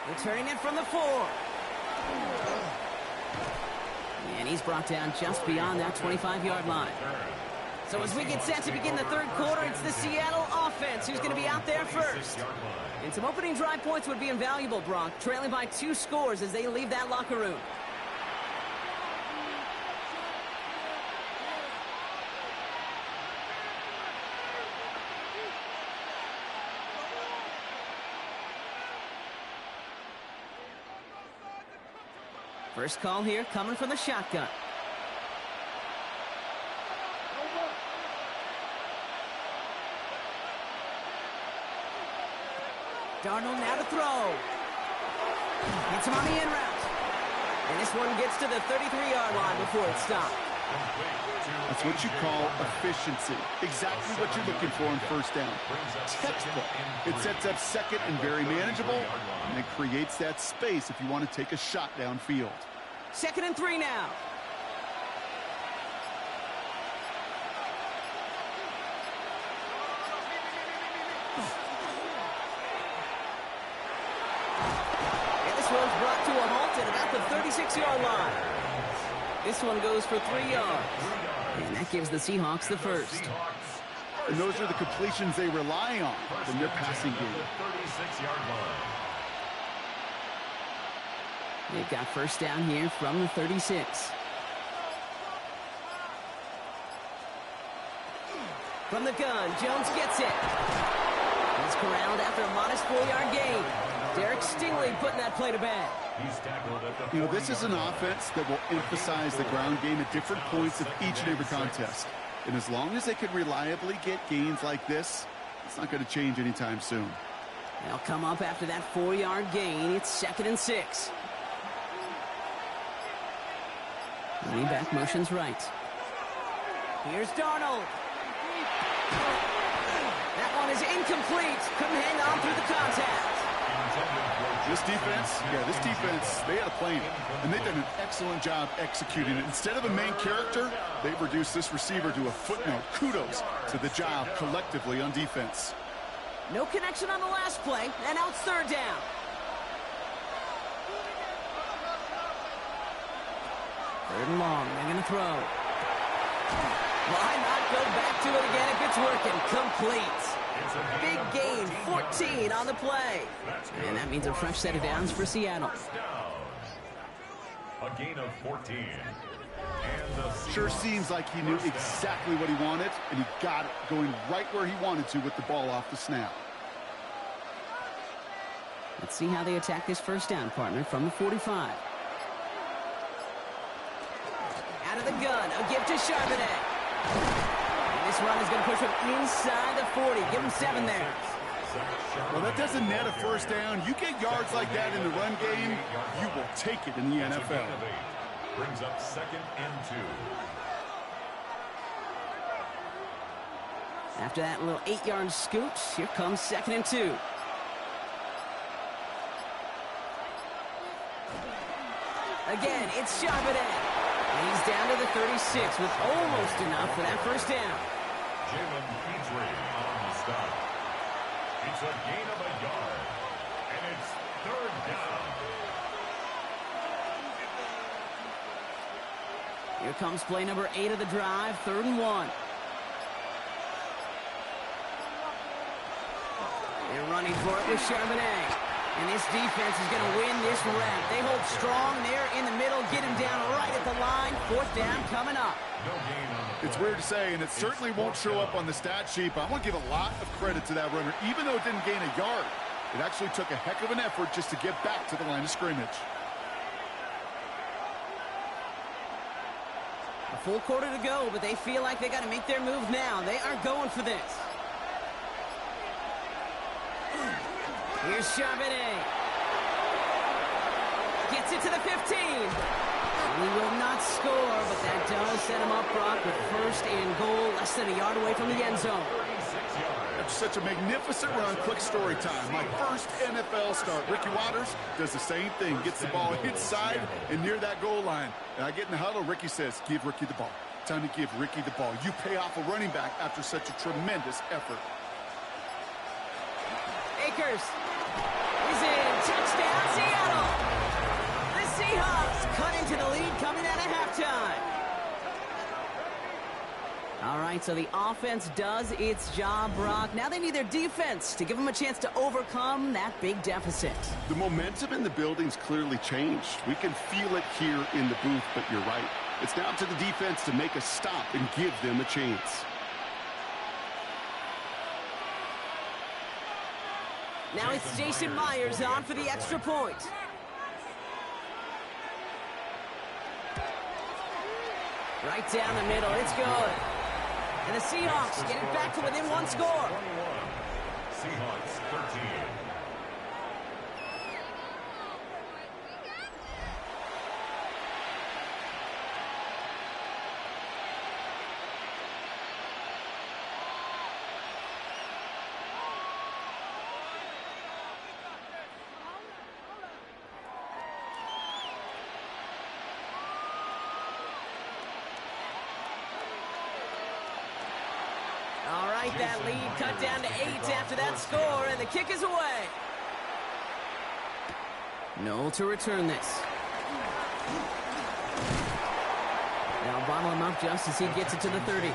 Returning it from the 4. And he's brought down just beyond that 25-yard line. So as we get set to begin the third quarter, it's the Seattle offense who's going to be out there first. And some opening drive points would be invaluable, Brock, trailing by 2 scores as they leave that locker room. First call here coming from the shotgun. Darnold now to throw. Gets him on the in route. And this one gets to the 33-yard line before it's stopped. That's what you call efficiency. Exactly what you're looking for in first down. Textbook. It sets up second and very manageable, and it creates that space if you want to take a shot downfield. 2nd and 3 now. And this one's brought to a halt at about the 36-yard line. This one goes for 3 yards. And that gives the Seahawks the first. And those are the completions they rely on from their passing game. They've got first down here from the 36. From the gun, Jones gets it. He's corralled after a modest 4-yard gain. Derek Stingley putting that play to bed. You know, this is an offense that will emphasize the ground game at different points of each and every contest. And as long as they can reliably get gains like this, it's not going to change anytime soon. They'll come up after that 4-yard gain. It's 2nd and 6. Lean back motions right. Here's Darnold. That one is incomplete. Couldn't hang on through the contact. This defense, they had a plan, and they've done an excellent job executing it. Instead of a main character, they've reduced this receiver to a footnote. Kudos to the job collectively on defense. No connection on the last play, and now it's 3rd down. Third and long, they're going to throw. Why not go back to it again if it's working? Complete. Big gain, 14 on the play. And that means a fresh set of downs for Seattle. A gain of 14. Sure seems like he knew exactly what he wanted, and he got it going right where he wanted to with the ball off the snap. Let's see how they attack this first down, partner, from the 45. Out of the gun, a give to Charbonnet. And this run is going to push him inside the 40. Give him 7 there. Well, that doesn't net a first down. You get yards like that in the run game, you will take it in the NFL. Brings up 2nd and 2. After that little 8-yard scoot, here comes 2nd and 2. Again, it's Charbonnet. He's down to the 36 with almost enough for that first down. Jalen Petrie on the stop. It's a gain of a yard, and it's 3rd down. Here comes play number 8 of the drive, 3rd and 1. They're running for it with Charbonnet. And this defense is going to win this round. They hold strong there in the middle, get him down right at the line. 4th down coming up. It's weird to say, and it certainly won't show up on the stat sheet, but I want to give a lot of credit to that runner. Even though it didn't gain a yard, it actually took a heck of an effort just to get back to the line of scrimmage. A full quarter to go, but they feel like they got to make their move now. They are going for this. Here's Charbonnet. Gets it to the 15. He will not score, but that does set him up, Brock, with 1st and goal, less than a yard away from the end zone. That's such a magnificent run. Quick story time. My first NFL start. Ricky Watters does the same thing. Gets the ball inside and near that goal line. And I get in the huddle. Ricky says, give Ricky the ball. Time to give Ricky the ball. You pay off a running back after such a tremendous effort. Akers is in. Touchdown, Seattle. The Seahawks cut into the lead coming out of halftime. All right, so the offense does its job, Brock. Now they need their defense to give them a chance to overcome that big deficit. The momentum in the building's clearly changed. We can feel it here in the booth, but you're right. It's down to the defense to make a stop and give them a chance. Now it's Jason Myers on for the extra point. Right down the middle, it's good. And the Seahawks get it back to within 1 score. Seahawks 13. All right, that lead cut down to 8 after that score, and the kick is away. No to return this. Now bottle him up just as he gets it to the 30.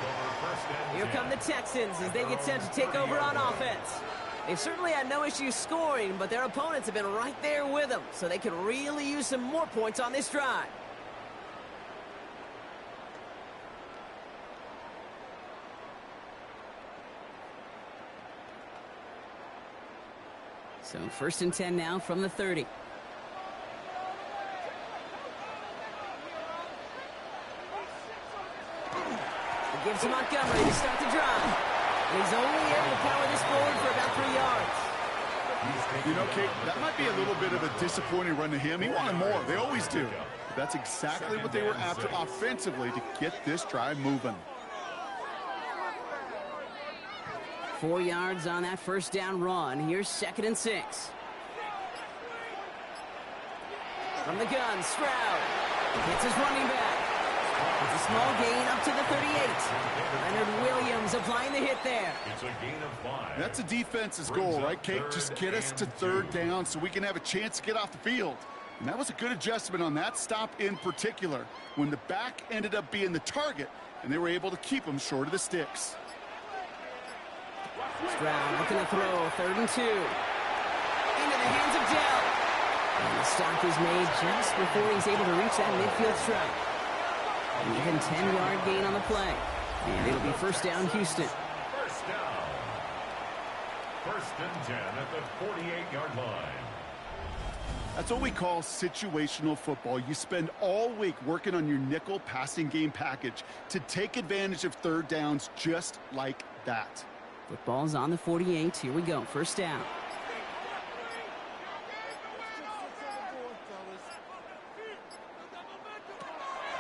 Here come the Texans as they get set to take over on offense. They've certainly had no issues scoring, but their opponents have been right there with them, so they could really use some more points on this drive. So 1st and 10 now from the 30. It gives to Montgomery to start the drive. And he's only able to power this forward for about 3 yards. You know, Kate, that might be a little bit of a disappointing run to him. He wanted more. They always do. But that's exactly what they were after offensively to get this drive moving. 4 yards on that 1st down run. Here's 2nd and 6. From the gun, Stroud hits his running back. It's a small gain up to the 38. Leonard Williams applying the hit there. It's a gain of 5. That's a defense's goal, right, Kate? Just get us to 3rd down so we can have a chance to get off the field. And that was a good adjustment on that stop in particular, when the back ended up being the target, and they were able to keep him short of the sticks. Stroud looking to throw, 3rd and 2. Into the hands of Dell. And the stop is made just before he's able to reach that midfield strike. And even 10-yard gain on the play. And it'll be 1st down, Houston. 1st down. 1st and 10 at the 48-yard line. That's what we call situational football. You spend all week working on your nickel passing game package to take advantage of 3rd downs just like that. Football's on the 48. Here we go. 1st down.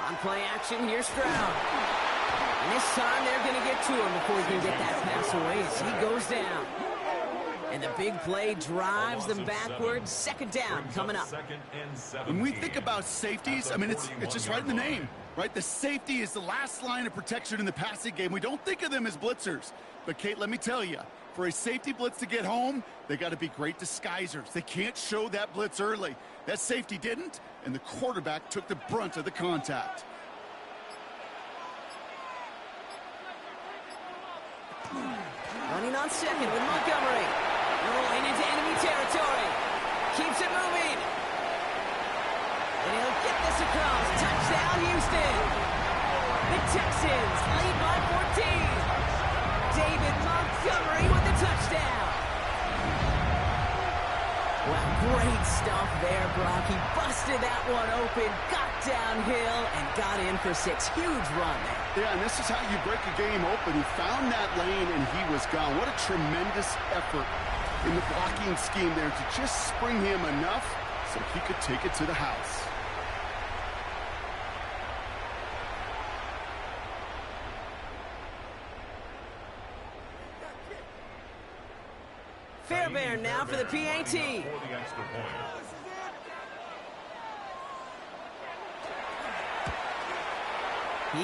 On play action, here's Stroud. And this time they're going to get to him before he can get that pass away as he goes down. And the big play drives them backwards. 2nd down coming up. When we think about safeties, I mean, it's just right in the name, right? The safety is the last line of protection in the passing game. We don't think of them as blitzers. But, Kate, let me tell you, for a safety blitz to get home, they got to be great disguisers. They can't show that blitz early. That safety didn't, and the quarterback took the brunt of the contact. Running on 2nd with Montgomery. Rolling into enemy territory. comes. Touchdown, Houston. The Texans lead by 14. David Montgomery with the touchdown. Well, great stuff there, Brock. He busted that one open, got downhill, and got in for 6. Huge run there. Yeah, and this is how you break a game open. He found that lane, and he was gone. What a tremendous effort in the blocking scheme there to just spring him enough so he could take it to the house. Fairbairn now for the PAT. He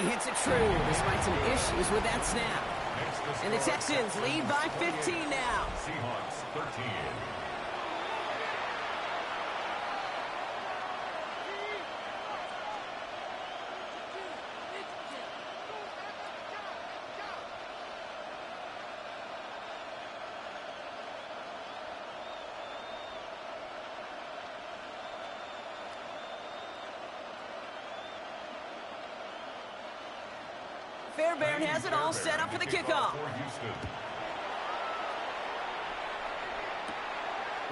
hits it true despite some issues with that snap. And the Texans lead by 15 now. Seahawks 13. Fairbairn has it all set up for the kickoff.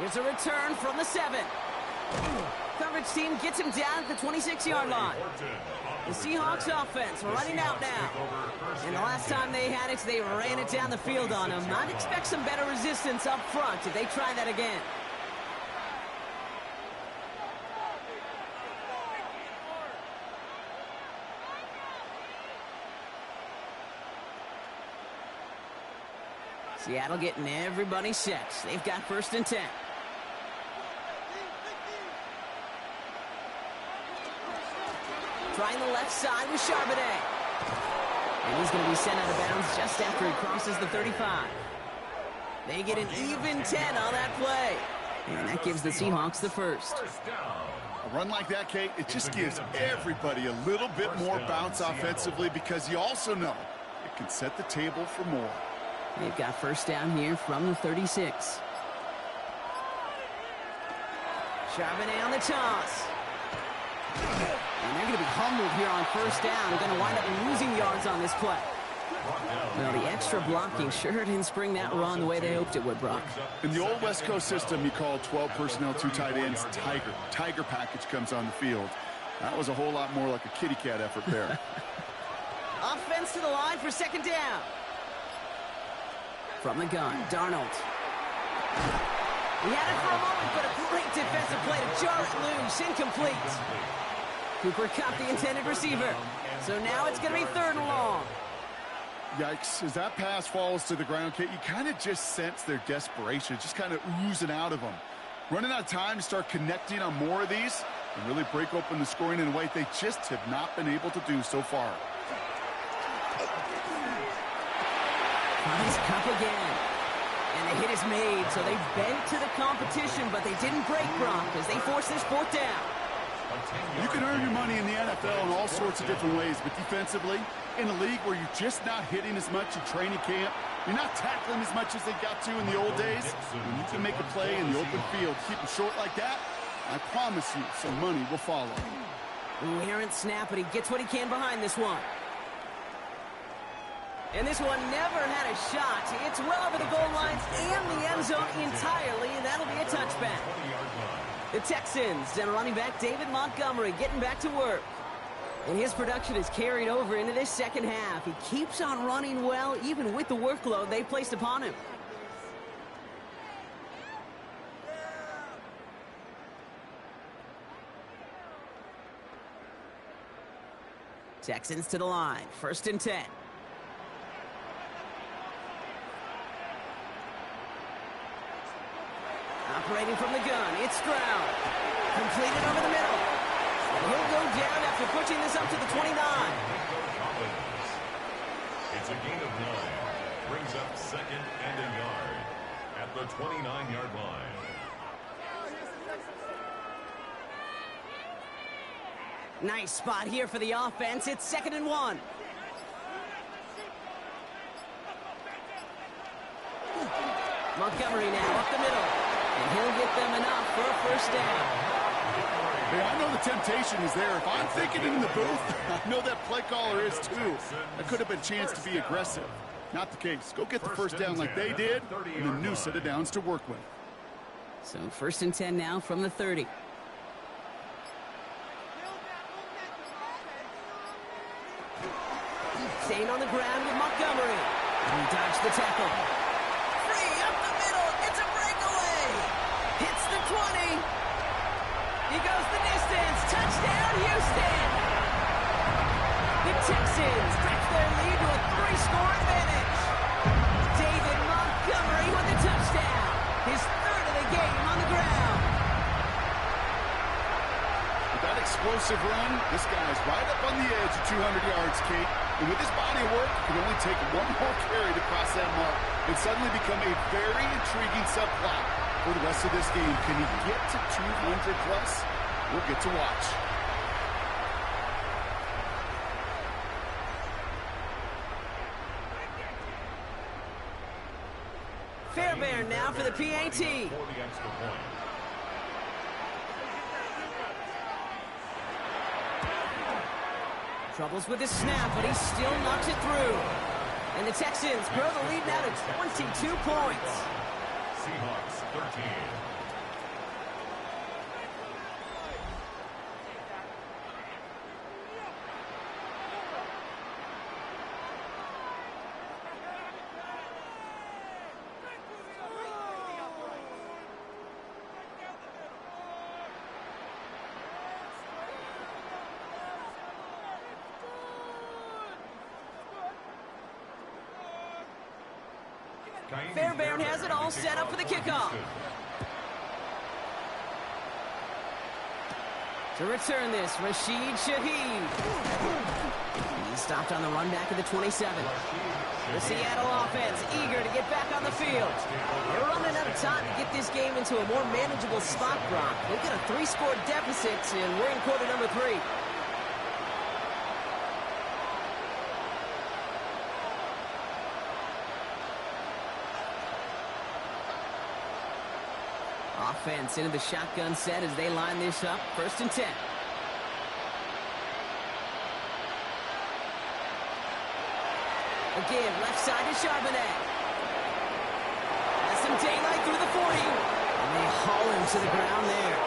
Here's a return from the 7. Coverage team gets him down at the 26-yard line. The Seahawks offense running out now. And the last time they had it, they ran it down the field on him. I'd expect some better resistance up front if they try that again. Seattle getting everybody set. They've got 1st and 10. Trying the left side with Charbonnet. And he's going to be sent out of bounds just after he crosses the 35. They get an even 10 on that play. And that gives the Seahawks the 1st. A run like that, Kate, it just gives everybody a little bit more bounce offensively because you also know it can set the table for more. They've got 1st down here from the 36. Charbonnet on the toss. And they're going to be humbled here on 1st down. They're going to wind up losing yards on this play. Well, the extra blocking sure didn't spring that run the way they hoped it would, Brock. In the old West Coast system, you call 12 personnel, 2 tight ends, Tiger. Tiger package comes on the field. That was a whole lot more like a kitty cat effort there. Offense to the line for 2nd down. From the gun, Darnold. He had it for a moment, but a great defensive play to jar it loose. Incomplete. Cooper caught the intended receiver. So now it's going to be 3rd and long. Yikes. As that pass falls to the ground, Kate, you kind of just sense their desperation, just kind of oozing out of them. Running out of time to start connecting on more of these and really break open the scoring in a way they just have not been able to do so far. Nice cup again. And the hit is made, so they bent to the competition, but they didn't break, Brock, as they force this 4th down. You can earn your money in the NFL in all sorts of different ways, but defensively, in a league where you're just not hitting as much in training camp, you're not tackling as much as they got to in the old days, when you can make a play in the open field, keep it short like that, I promise you some money will follow. Ooh, errant snap, but he gets what he can behind this one. And this one never had a shot. It's well over the goal lines and the end zone entirely, and that'll be a touchback. The Texans and running back David Montgomery getting back to work. And his production is carried over into this 2nd half. He keeps on running well, even with the workload they placed upon him. Texans to the line. 1st and 10. Operating from the gun, it's Stroud. Completed over the middle. He'll go down after pushing this up to the 29. It's a gain of 9. Brings up 2nd and a yard at the 29-yard line. Nice spot here for the offense. It's 2nd and 1. Montgomery now up the middle. And he'll get them enough for a 1st down. Hey, I know the temptation is there. If I'm thinking it in the booth, I know that play caller is too. That could have been a chance to be aggressive. Not the case. Go get the first down like they did, and a new set of downs to work with. So 1st and 10 now from the 30. Staying on the ground with Montgomery. He dodged the tackle. Free up the middle. It's a breakaway. Hits the 20. He goes the distance. Touchdown, Houston. The Texans stretch their lead to a 3-score advantage. David Montgomery with the touchdown. His 3rd of the game on the ground. With that explosive run, this guy's right up on the edge of 200 yards, Kate. And with his body of work, he can only take one more carry to cross that mark and suddenly become a very intriguing subplot for the rest of this game. Can he get to 200 plus? We'll get to watch. Fairbairn now for the PAT. Troubles with his snap, but he still knocks it through. And the Texans grow the lead now to 22 points. Seahawks 13. Fairbairn has it all set up for the kickoff. To return this, Rashid Shaheed. He's stopped on the run back of the 27. The Seattle offense eager to get back on the field. They're running out of time to get this game into a more manageable spot, Brock. Look at a 3-score deficit, and we're in quarter number 3. Offense into the shotgun set as they line this up. 1st and 10. Again, left side to Charbonnet. Has some daylight through the 40. And they haul him to the ground there.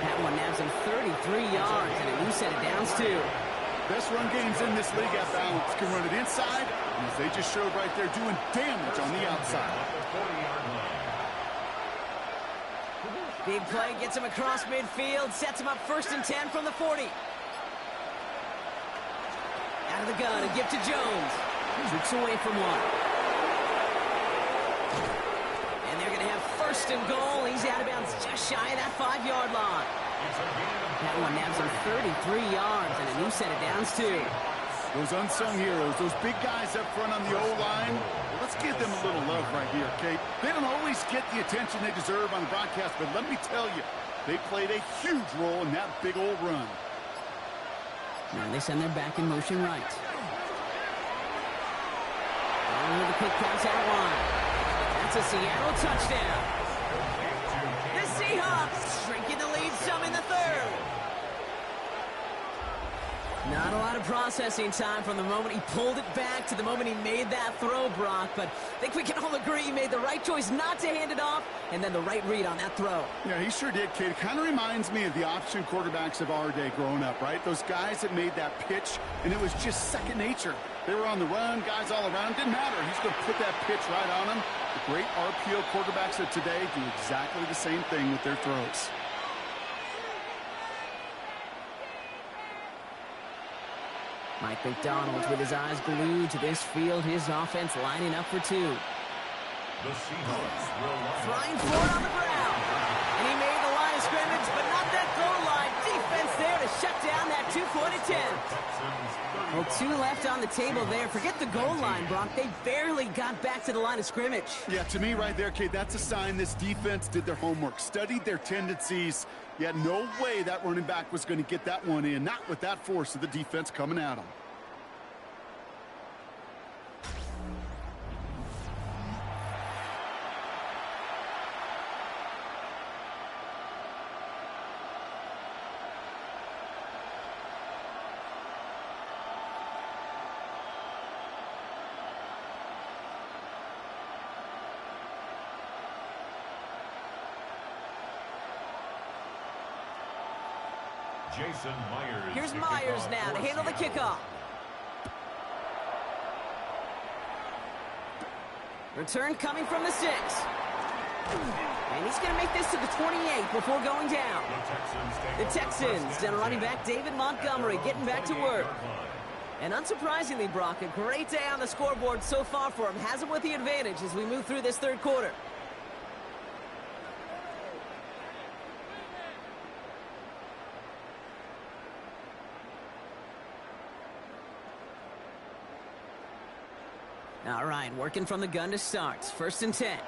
That one nabs him 33 yards and a new set of downs, too. Best run games in this league at balance. Can run it inside, and as they just showed right there, doing damage on the outside. Big play gets him across midfield, sets him up 1st and 10 from the 40. Out of the gun, a give to Jones. Tricks away from one. And they're going to have 1st and goal. He's out of bounds just shy of that 5-yard line. That one nabs him 33 yards and a new set of downs, too. Those unsung heroes, those big guys up front on the O-line, well, let's give them a little love right here, Kate. They don't always get the attention they deserve on the broadcast, but let me tell you, they played a huge role in that big old run. Now they send their back in motion right. Over the quick pass out wide. That's a Seattle touchdown. The Seahawks shrinking the lead some in the 3rd. Not a lot of processing time from the moment he pulled it back to the moment he made that throw, Brock. But I think we can all agree he made the right choice not to hand it off, and then the right read on that throw. Yeah, he sure did, Kate. It kind of reminds me of the option quarterbacks of our day growing up, right? Those guys that made that pitch, and it was just second nature. They were on the run, guys all around. Didn't matter. He's going to put that pitch right on them. The great RPO quarterbacks of today do exactly the same thing with their throws. Mike McDonald with his eyes glued to this field. His offense lining up for 2. The Seahawks will flying forward on the ground. And he made the line of scrimmage, but not that goal line. Defense there to shut down that 2-point attempt. Well, 2 left on the table there. Forget the goal line, Brock. They barely got back to the line of scrimmage. Yeah, to me right there, Kate, that's a sign this defense did their homework, studied their tendencies. Yeah, no way that running back was going to get that one in, not with that force of the defense coming at him. Jason Myers. Here's Myers now to handle the kickoff. Return coming from the 6. And he's going to make this to the 28 before going down. The Texans down running back David Montgomery getting back to work. And unsurprisingly, Brock, a great day on the scoreboard so far for him. Has him with the advantage as we move through this third quarter. All right, working from the gun to start. 1st and 10.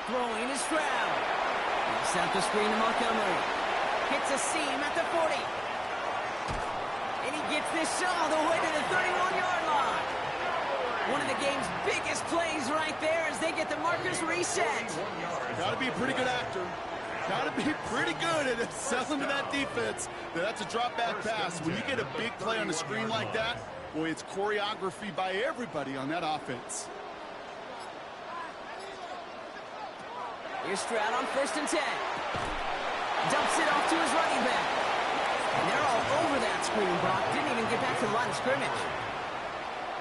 Throwing is Stroud. Looks out the screen to Montgomery. Hits a seam at the 40. And he gets this all the way to the 31-yard line. One of the game's biggest plays right there as they get the markers reset. Got to be a pretty good actor. Got to be pretty good at selling to that defense. That's a drop-back pass. When you get a big play on the screen like that, boy, it's choreography by everybody on that offense. Here's Stroud on 1st and 10. Dumps it off to his running back. And they're all over that screen, Brock. Didn't even get back to the line of scrimmage.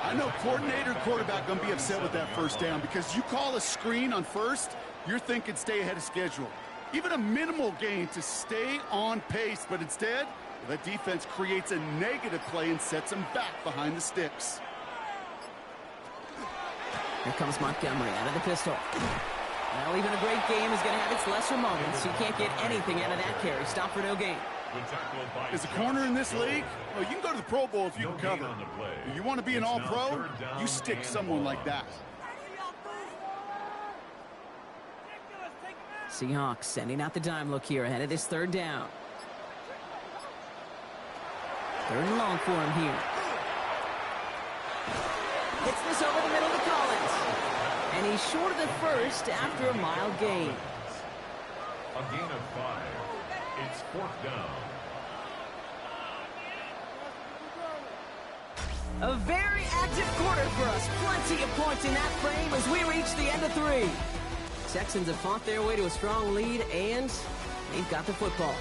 I know coordinator and quarterback going to be upset with that 1st down because you call a screen on 1st, you're thinking stay ahead of schedule. Even a minimal gain to stay on pace, but instead, the defense creates a negative play and sets them back behind the sticks. Here comes Montgomery out of the pistol. Well, even a great game is going to have its lesser moments. You can't get anything out of that carry. Stop for no gain. As a corner in this league, well, you can go to the Pro Bowl if you can cover. You want to be an all-pro, you stick someone like that. Seahawks sending out the dime look here ahead of this 3rd down. 3rd and long for him here. Hits this over the middle to Collins. And he's short of the 1st after a mild gain. A gain of 5. It's 4th down. A very active quarter for us. Plenty of points in that frame as we reach the end of 3. Texans have fought their way to a strong lead, and they've got the football.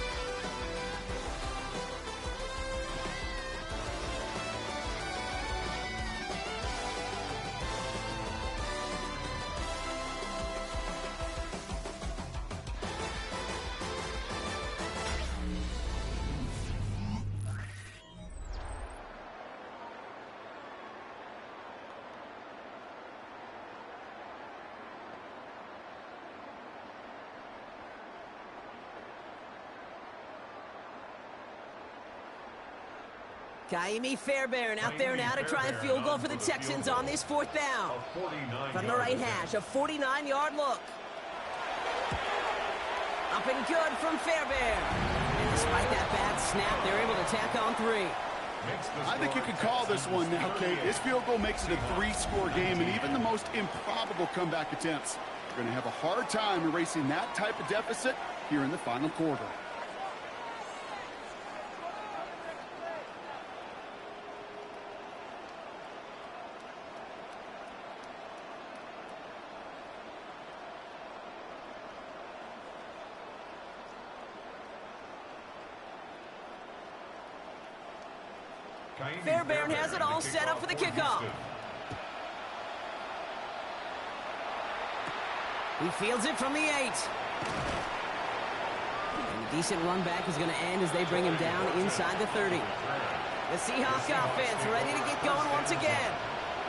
Kaimi Fairbairn out there now to try a field goal for the Texans on this 4th down. From the right hash, a 49-yard look. Up and good from Fairbairn. And despite that bad snap, they're able to tack on 3. I think you can call this one now, Kate. This field goal makes it a 3-score game, and even the most improbable comeback attempts are going to have a hard time erasing that type of deficit here in the final quarter. Fairbairn has it all set up for the kickoff. He fields it from the 8. And a decent run back is going to end as they bring him down inside the 30. The Seahawks offense ready to get going once again.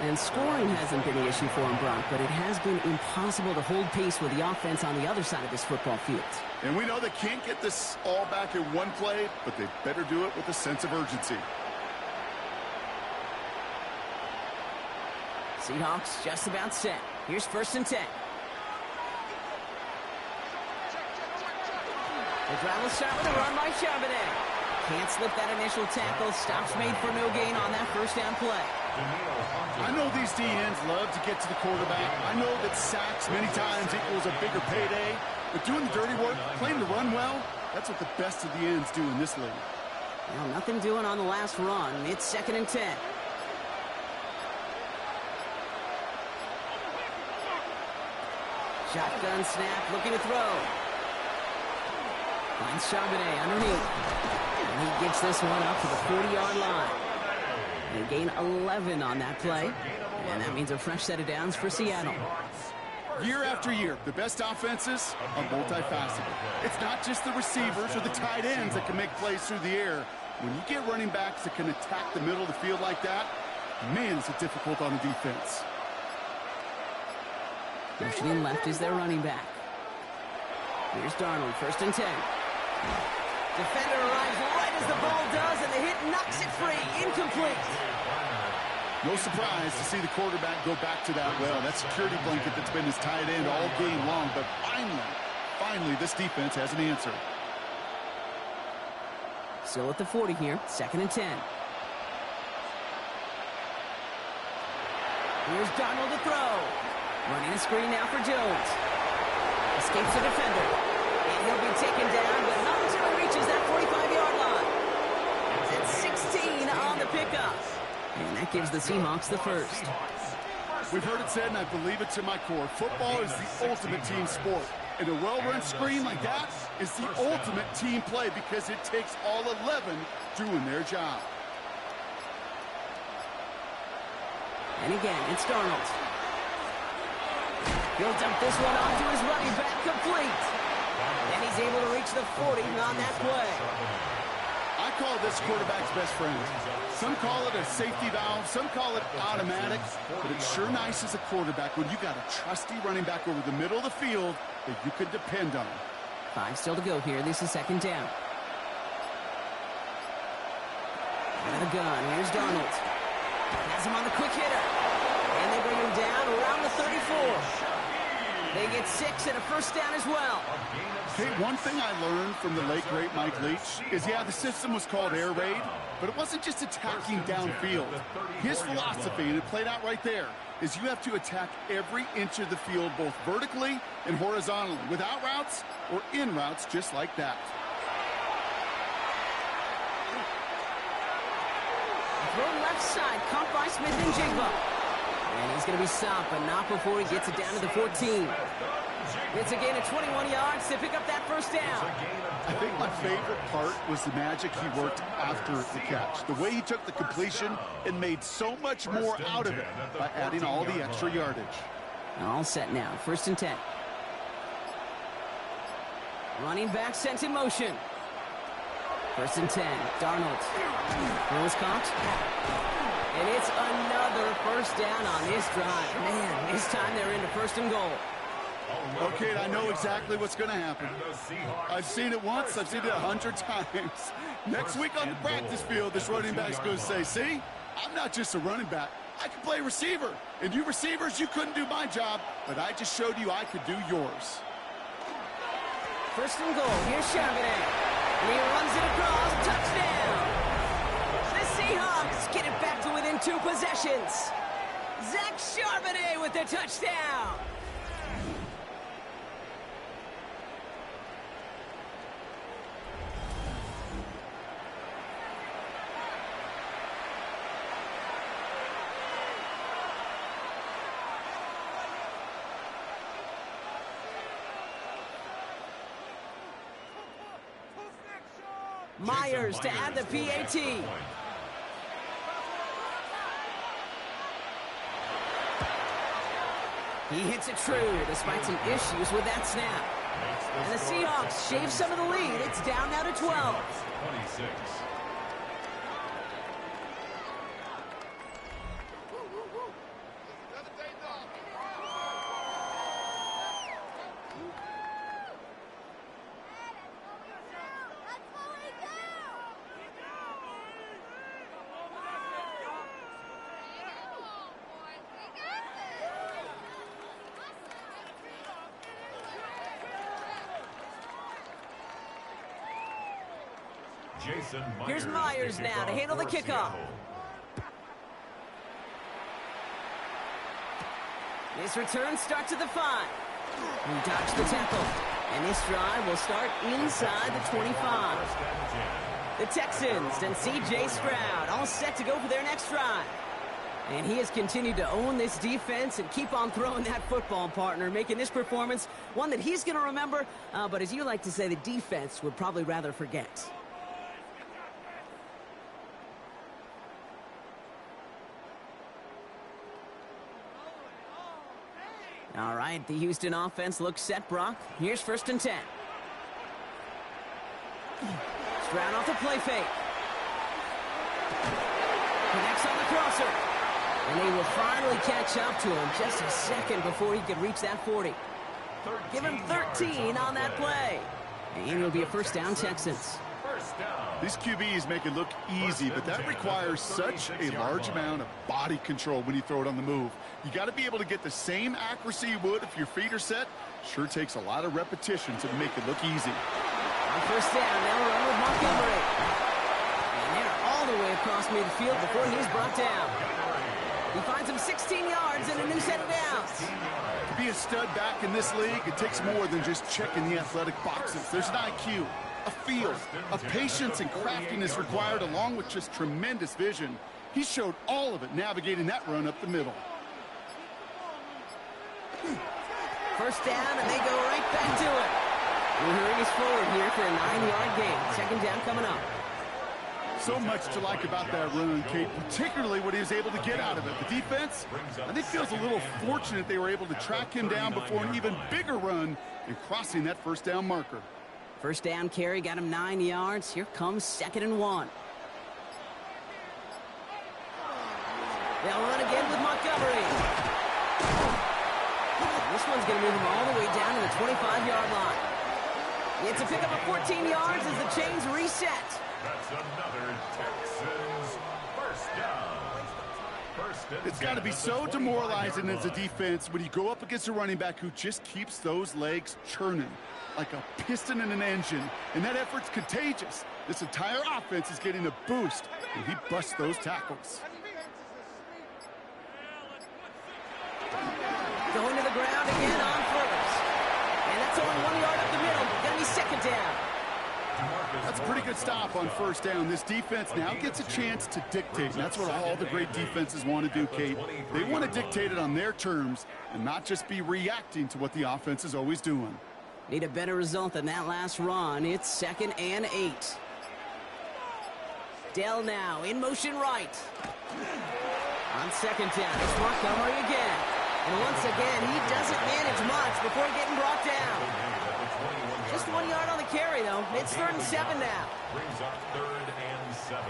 And scoring hasn't been the issue for him, Brock, but it has been impossible to hold pace with the offense on the other side of this football field. And we know they can't get this all back in one play, but they better do it with a sense of urgency. Seahawks just about set. Here's 1st and 10. The drive will start with a run by Charbonnet. Can't slip that initial tackle. Stops made for no gain on that 1st down play. I know these DNs love to get to the quarterback. I know that sacks many times equals a bigger payday. But doing the dirty work, playing to run well, that's what the best of the ends do in this league. Well, nothing doing on the last run. It's 2nd and 10. Shotgun snap, looking to throw. Finds Charbonnet underneath. And he gets this one up to the 40-yard line. They gain 11 on that play. And that means a fresh set of downs for Seattle. Year after year, the best offenses are multifaceted. It's not just the receivers or the tight ends that can make plays through the air. When you get running backs that can attack the middle of the field like that, man, is it difficult on the defense. Motioning left is their running back. Here's Darnold, 1st and 10. Defender arrives right as the ball does, and the hit knocks it free. Incomplete. No surprise to see the quarterback go back to that well. That security blanket that's been his tight end all game long. But finally, this defense has an answer. Still at the 40 here, 2nd and 10. Here's Darnold to throw. Running a screen now for Jones. Escapes the defender. And he'll be taken down, but not until he reaches that 45-yard line. That's 16 on the pickup. And that gives the Seahawks the first. We've heard it said, and I believe it to my core, football is the ultimate team sport. And a well-run screen like that is the ultimate team play because it takes all 11 doing their job. And again, it's Darnold. He'll dump this one off to his running back, complete. And he's able to reach the 40 on that play. I call this quarterback's best friend. Some call it a safety valve, some call it automatic, but it's sure nice as a quarterback when you got a trusty running back over the middle of the field that you can depend on. 5 still to go here. This is 2nd down. Out of the gun, here's Darnold. Has him on the quick hitter. And they bring him down around the 34. They get 6 and a 1st down as well. Hey, one thing I learned from the late, great Mike Leach is, yeah, the system was called air raid, but it wasn't just attacking downfield. His philosophy, and it played out right there, is you have to attack every inch of the field, both vertically and horizontally, without routes or in routes just like that. Throw left side, caught by Smith and Jigba. And he's going to be stopped, but not before he gets it down to the 14. It's a gain of 21 yards to pick up that 1st down. I think my favorite part was the magic he worked after the catch. The way he took the completion and made so much more out of it by adding all the extra yardage. All set now, 1st and 10. Running back sent in motion. 1st and 10, Darnold. Throw is caught. And it's another 1st down on this drive. Man, this time they're into 1st and goal. Okay, I know exactly what's going to happen. I've seen it once. I've seen it 100 times. Next week on the practice field, this running back's going to say, see, I'm not just a running back. I can play receiver. And you receivers, you couldn't do my job, but I just showed you I could do yours. 1st and goal. Here's Charbonnet. And he runs it across. Touchdown. The Seahawks get it back to within 2 possessions. Zach Charbonnet with the touchdown. Myers to add the PAT. He hits it true despite some issues with that snap. And the Seahawks shave some of the lead. It's down now to 12. 26. Here's Myers now to handle the kickoff. This return starts at the 5. He dodged the tackle. And this drive will start inside the 25. The Texans and C.J. Stroud all set to go for their next drive. And he has continued to own this defense and keep on throwing that football, partner, making this performance one that he's going to remember, but as you like to say, the defense would probably rather forget. All right, the Houston offense looks set, Brock. Here's 1st and 10. Stroud off the play fake. Connects on the crosser. And they will finally catch up to him just a second before he could reach that 40. Give him 13 on that play. And it'll be a 1st down, Texans. These QBs make it look easy, but that requires such a large amount of body control when you throw it on the move. You got to be able to get the same accuracy you would if your feet are set. Sure takes a lot of repetition to make it look easy. On 1st down, they'll run with Montgomery. And they're all the way across midfield before he's brought down. He finds him 16 yards and a new set of downs. To be a stud back in this league, it takes more than just checking the athletic boxes. There's an IQ, a feel, a patience and craftiness required, along with just tremendous vision. He showed all of it navigating that run up the middle. 1st down, and they go right back to it. We're hurrying forward here for a 9-yard gain. 2nd down coming up. So much to like about that run, Kate, particularly what he was able to get out of it. The defense, I think, feels a little fortunate they were able to track him down before an even bigger run and crossing that 1st down marker. 1st down carry got him 9 yards. Here comes 2nd and 1. They'll run again with Montgomery. This one's going to move him all the way down to the 25-yard line. It's a pickup of 14 yards as the chains reset. That's another Texans 1st down. It's got to be so demoralizing as a defense when you go up against a running back who just keeps those legs churning like a piston in an engine, and that effort's contagious. This entire offense is getting a boost, and he busts those tackles. Going to the ground again on 1st. And that's only 1 yard up the middle. Going to be 2nd down. That's a pretty good stop on 1st down. This defense now gets a chance to dictate, and that's what all the great defenses want to do, Kate. They want to dictate it on their terms and not just be reacting to what the offense is always doing. Need a better result than that last run. It's 2nd and 8. Dell now in motion right. On 2nd down, it's Montgomery again. And once again, he doesn't manage much before getting brought down. Just 1 yard on the carry, though. It's 3rd and 7 now. Brings up 3rd and 7.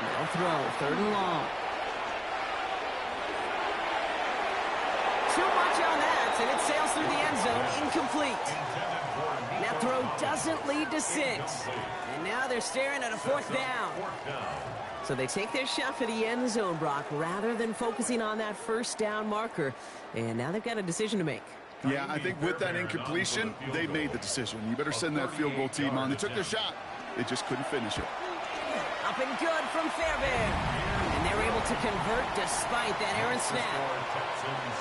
No throw, 3rd and long. Too much on that, and it sails through the end zone, incomplete. That throw doesn't lead to 6. And now they're staring at a 4th down. So they take their shot for the end zone, Brock, rather than focusing on that 1st down marker. And now they've got a decision to make. Yeah, I think with that incompletion, they made the decision. You better send that field goal team on. They took their shot. They just couldn't finish it. Up and good from Fairbairn. And they're able to convert despite that errant snap.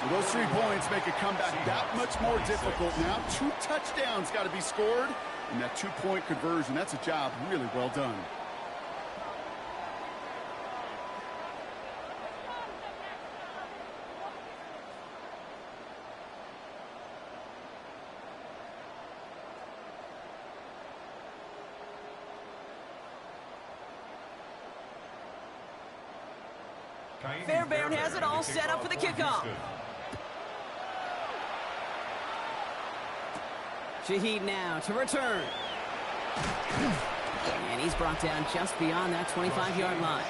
So those 3 points make a comeback that much more difficult. Now 2 touchdowns got to be scored, and that 2-point conversion, that's a job really well done. Fairbairn has it all set up for the kickoff. Shaheed now to return. And he's brought down just beyond that 25-yard line.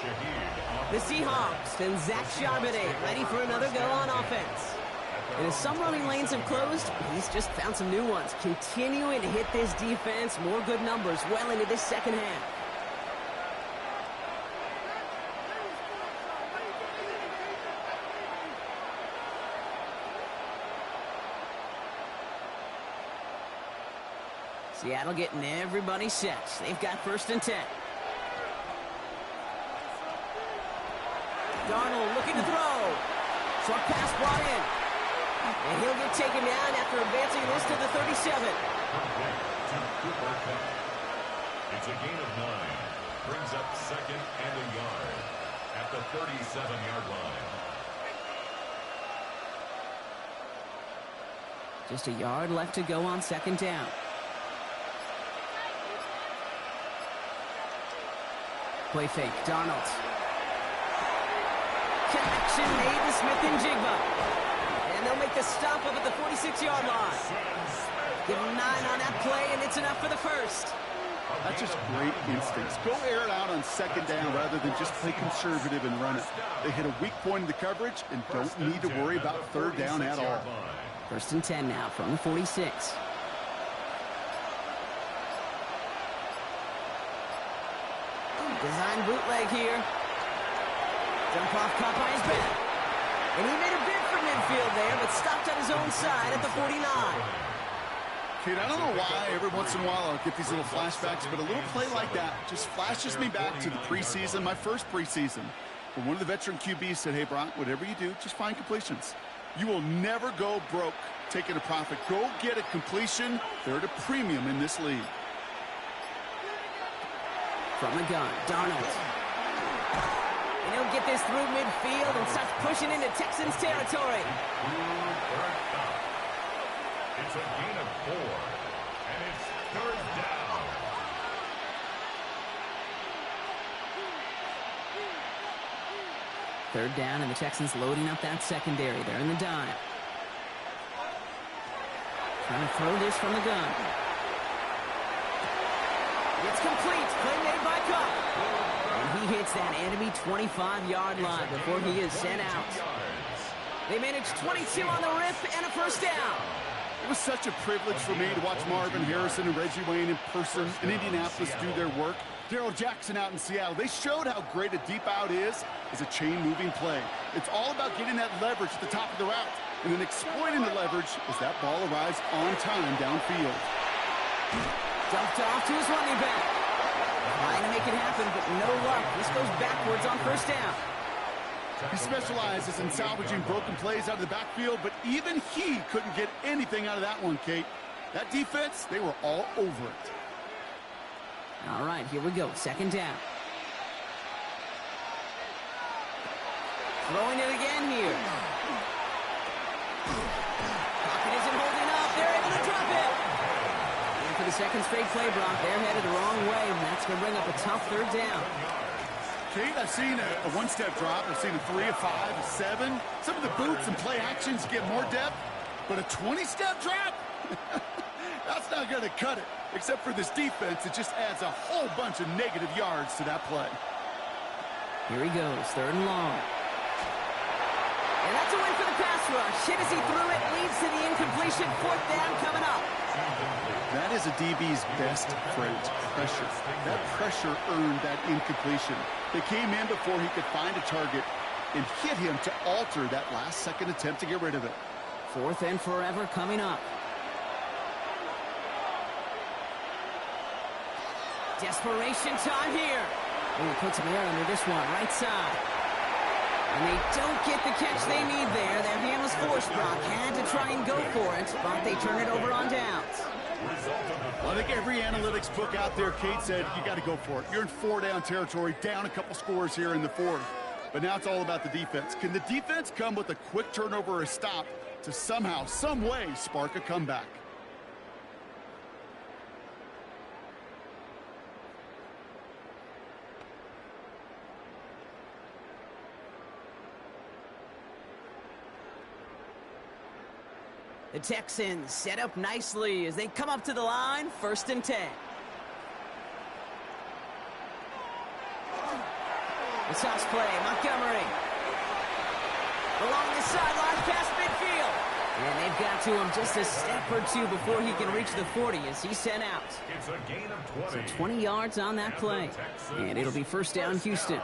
The Seahawks and Zach Charbonnet ready for another go on offense. And as some running lanes have closed, he's just found some new ones, continuing to hit this defense. More good numbers well into this 2nd half. Seattle getting everybody set. They've got 1st and 10. Darnold looking to throw. Short pass brought in. And he'll get taken down after advancing this to the 37. It's a gain of 9. Brings up second and a yard at the 37-yard line. Just a yard left to go on second down. Play fake, Darnold. Connection made to Smith-Njigba. And they'll make the stop up at the 46-yard line. Give them 9 on that play, and it's enough for the first. That's just great instincts. Go air it out on second down rather than just play conservative and run it. They hit a weak point in the coverage and don't need to worry about third down at all. First and 10 now from the 46. Design bootleg here. Jump off caught by his back. And he made a bid for midfield there, but stopped on his own side at the 49. Kid, I don't know why every once in a while I'll get these little flashbacks, but a little play like that just flashes me back to the preseason, my first preseason. When one of the veteran QBs said, hey, Brock, whatever you do, just find completions. You will never go broke taking a profit. Go get a completion. They're at a premium in this league. From the gun, Darnold. And he'll get this through midfield and starts pushing into Texans territory. It's a gain of 4, and it's third down. Third down, and the Texans loading up that secondary. They're in the dime. Trying to throw this from the gun. It's complete. Play made by Cup. And he hits that enemy 25-yard line before he is sent out. They manage 22 on the rip and a first down. It was such a privilege for me to watch Marvin Harrison and Reggie Wayne in person in Indianapolis do their work. Darrell Jackson out in Seattle. They showed how great a deep out is as a chain-moving play. It's all about getting that leverage at the top of the route and then exploiting the leverage as that ball arrives on time downfield. Dumped off to his running back. Trying to make it happen, but no luck. This goes backwards on first down. He specializes in salvaging broken plays out of the backfield, but even he couldn't get anything out of that one, Kate. That defense, they were all over it. All right, here we go. Second down. Throwing it again here. Pocket isn't holding up. They're able to drop it. And for the second straight play, Brock, they're headed the wrong way, and that's going to bring up a tough third down. Kate, I've seen a one-step drop. I've seen a 3, a 5, a 7. Some of the boots and play actions get more depth, but a 20-step drop? That's not going to cut it. Except for this defense, it just adds a whole bunch of negative yards to that play. Here he goes, third and long. And that's a win for the pass rush. Hit as he threw it, leads to the incompletion. Fourth down coming up. That is a DB's best trait, pressure. That pressure earned that incompletion. They came in before he could find a target and hit him to alter that last-second attempt to get rid of it. Fourth and forever coming up. Desperation time here. And he puts him there under this one, right side. And they don't get the catch they need there. Their hand was forced, Brock. Had to try and go for it, but they turn it over on downs. Well, I think every analytics book out there, Kate said, you got to go for it. You're in 4-down territory, down a couple scores here in the fourth. But now it's all about the defense. Can the defense come with a quick turnover or a stop to somehow, some way, spark a comeback? The Texans set up nicely as they come up to the line, first and 10. The toss play, Montgomery. Along the sideline, past midfield. And they've got to him just a step or two before he can reach the 40 as he's sent out. It's a gain of 20. So 20 yards on that play. And it'll be first down, Houston.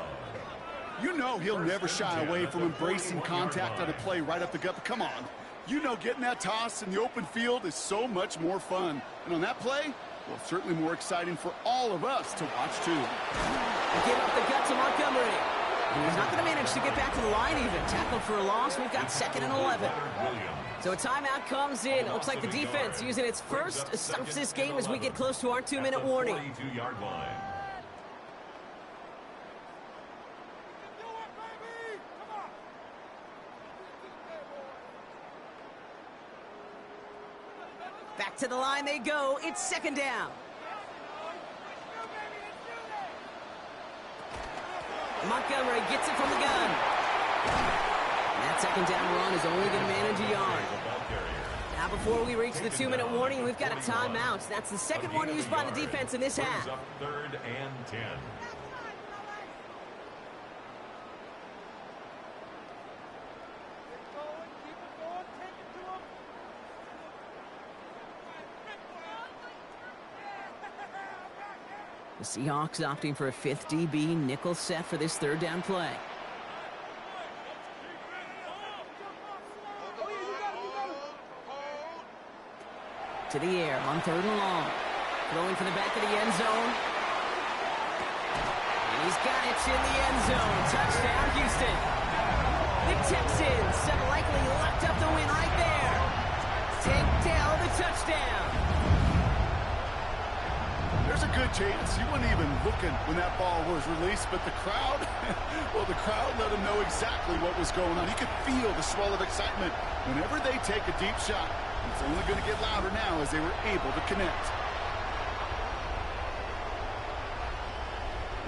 You know he'll never shy away from embracing contact on a play right up the gut. But come on. You know getting that toss in the open field is so much more fun. And on that play, well, certainly more exciting for all of us to watch, too. Give up the gut to Montgomery. And he's not going to manage to get back to the line even. Tackled for a loss. We've got 2nd and 11. So a timeout comes in. It looks like the defense using its first stops this game as we get close to our 2-minute warning. 42-yard line. Back to the line they go. It's 2nd down. Montgomery gets it from the gun. And that 2nd down run is only going to manage a yard. Now before we reach the 2-minute warning, we've got a timeout. That's the 2nd one used by the defense in this half. 3rd and 10. The Seahawks opting for a 5th DB nickel set for this 3rd down play. To the air on 3rd and long. Throwing for the back of the end zone. And he's got it in the end zone. Touchdown, Houston. The Texans have likely locked up the win right there. Take down the touchdown. There's a good chance he wasn't even looking when that ball was released, but the crowd, well, the crowd let him know exactly what was going on. He could feel the swell of excitement. Whenever they take a deep shot, it's only going to get louder now as they were able to connect.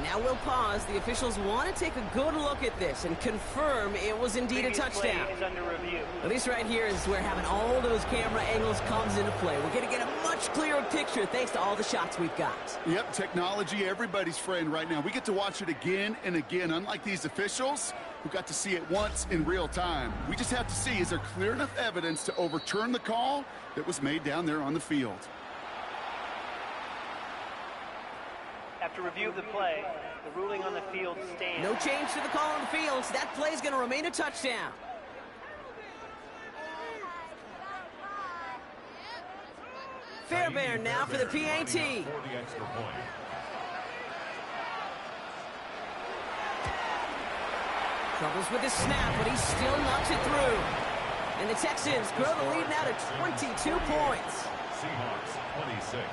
Now we'll pause. The officials want to take a good look at this and confirm it was indeed a touchdown. Well, this right here is where having all those camera angles comes into play. We're going to get a much clearer picture thanks to all the shots we've got. Yep, technology, everybody's friend right now. We get to watch it again and again, unlike these officials who got to see it once in real time. We just have to see, is there clear enough evidence to overturn the call that was made down there on the field? After review of the play, the ruling on the field stands. No change to the call on the field, so that play is going to remain a touchdown. Fairbairn now for the PAT. For the extra point. Troubles with the snap, but he still knocks it through. And the Texans grow the lead now to 22 points. Seahawks 26.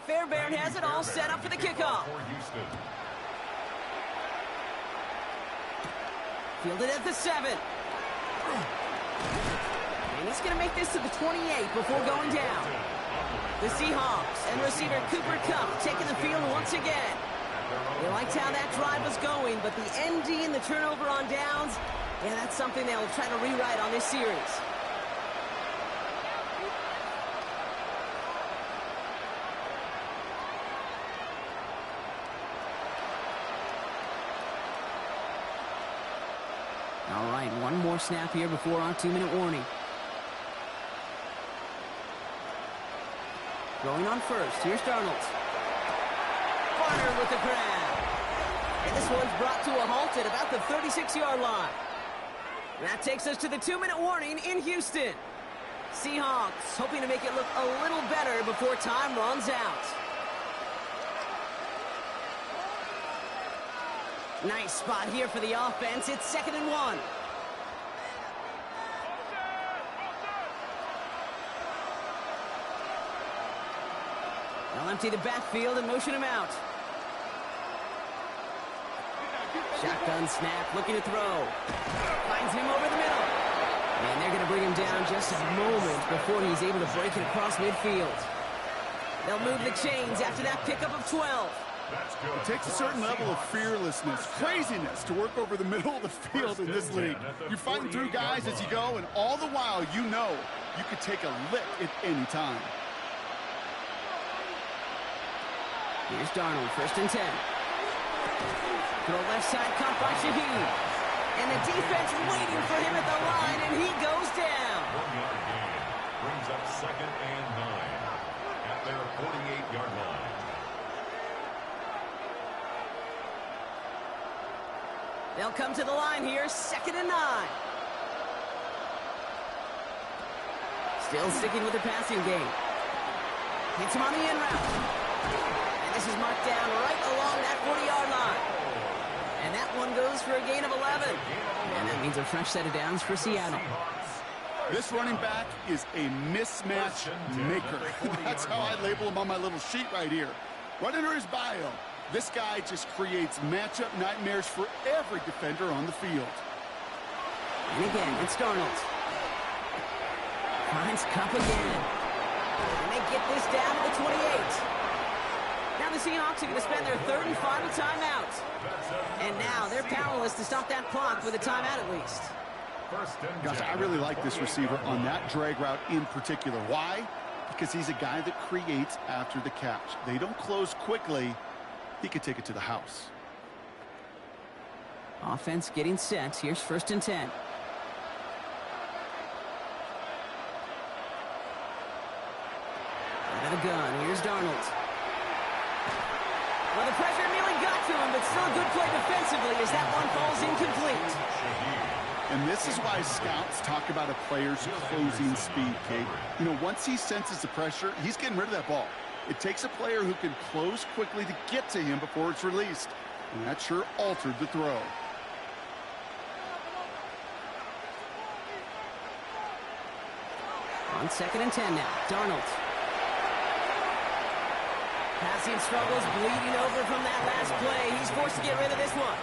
Fairbairn has it all set up for the kickoff. Fielded at the 7. And he's going to make this to the 28 before going down. The Seahawks and receiver Cooper Kupp taking the field once again. They liked how that drive was going, but the ND and the turnover on downs, yeah, that's something they'll try to rewrite on this series. All right, one more snap here before our 2-minute warning. Going on first, here's Darnold. Barner with the grab. And this one's brought to a halt at about the 36-yard line. And that takes us to the 2-minute warning in Houston. Seahawks hoping to make it look a little better before time runs out. Nice spot here for the offense. It's 2nd and 1. They'll empty the backfield and motion him out. Shotgun snap, looking to throw. Finds him over the middle. And they're going to bring him down just a moment before he's able to break it across midfield. They'll move the chains after that pickup of 12. It takes a certain level of fearlessness, craziness to work over the middle of the field in this league. You're fighting through guys as you go, and all the while you know you could take a lick at any time. Here's Darnold, 1st and 10. Throw left side, caught by Shaheed. And the defense waiting for him at the line, and he goes down. 1-yard gain. brings up 2nd and 9 at their 48-yard line. They'll come to the line here, 2nd and 9. Still sticking with the passing game. Hits him on the in route. And this is marked down right along that 40-yard line. And that one goes for a gain of 11. And that means a fresh set of downs for Seattle. This running back is a mismatch maker. That's how I label him on my little sheet right here. Right under his bio, this guy just creates matchup nightmares for every defender on the field. And again, it's Darnold. Finds Cup again. And they get this down to the 28. Now the Seahawks are going to spend their 3rd and final timeout. And now they're powerless to stop that clock with a timeout at least. Gosh, I really like this receiver on that drag route in particular. Why? Because he's a guy that creates after the catch. They don't close quickly. He could take it to the house. Offense getting set. Here's 1st and 10. Out of the gun. Here's Darnold. Well, the pressure nearly got to him, but still a good play defensively as that one falls incomplete. And this is why scouts talk about a player's closing speed, Kate. You know, once he senses the pressure, he's getting rid of that ball. It takes a player who can close quickly to get to him before it's released. And that sure altered the throw. On 2nd and 10 now. Darnold. Passing struggles, bleeding over from that last play. He's forced to get rid of this one.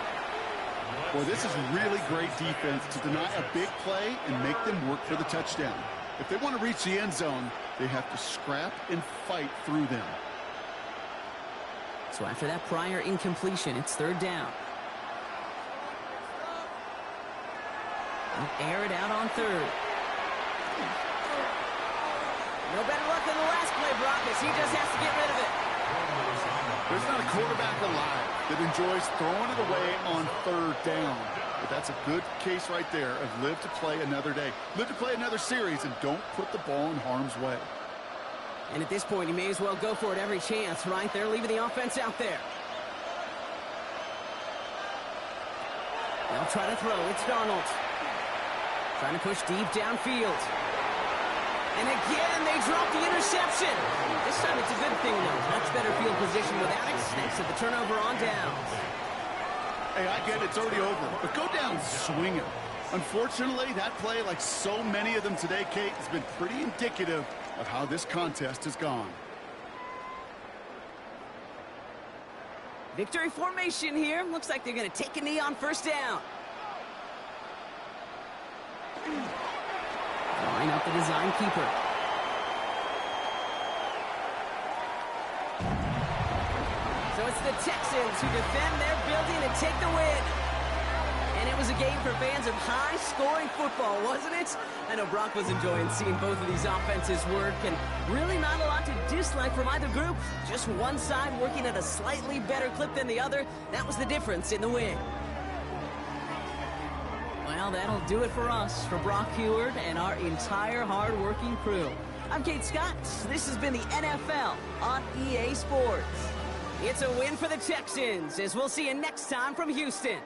Boy, this is really great defense to deny a big play and make them work for the touchdown. If they want to reach the end zone, they have to scrap and fight through them. So after that prior incompletion, it's 3rd down. They'll air it out on 3rd. No better luck than the last play, Brock, as he just has to get rid of it. There's not a quarterback alive that enjoys throwing it away on 3rd down. But that's a good case right there of live to play another day. Live to play another series and don't put the ball in harm's way. And at this point, he may as well go for it every chance, right? They're leaving the offense out there. They'll try to throw. It's Darnold. Trying to push deep downfield. And again, they drop the interception. This time it's a good thing, though. Much better field position without it. Thanks to the turnover on downs. Hey, I get it. It's already over. But go down swinging. Unfortunately, that play, like so many of them today, Kate, has been pretty indicative of how this contest has gone. Victory formation here. Looks like they're going to take a knee on 1st down. Line up the design keeper. So it's the Texans who defend their building and take the win. And it was a game for fans of high-scoring football, wasn't it? I know Brock was enjoying seeing both of these offenses work, and really not a lot to dislike from either group. Just one side working at a slightly better clip than the other. That was the difference in the win. Well, that'll do it for us, for Brock Heward and our entire hard-working crew. I'm Kate Scott. This has been the NFL on EA Sports. It's a win for the Texans, as we'll see you next time from Houston.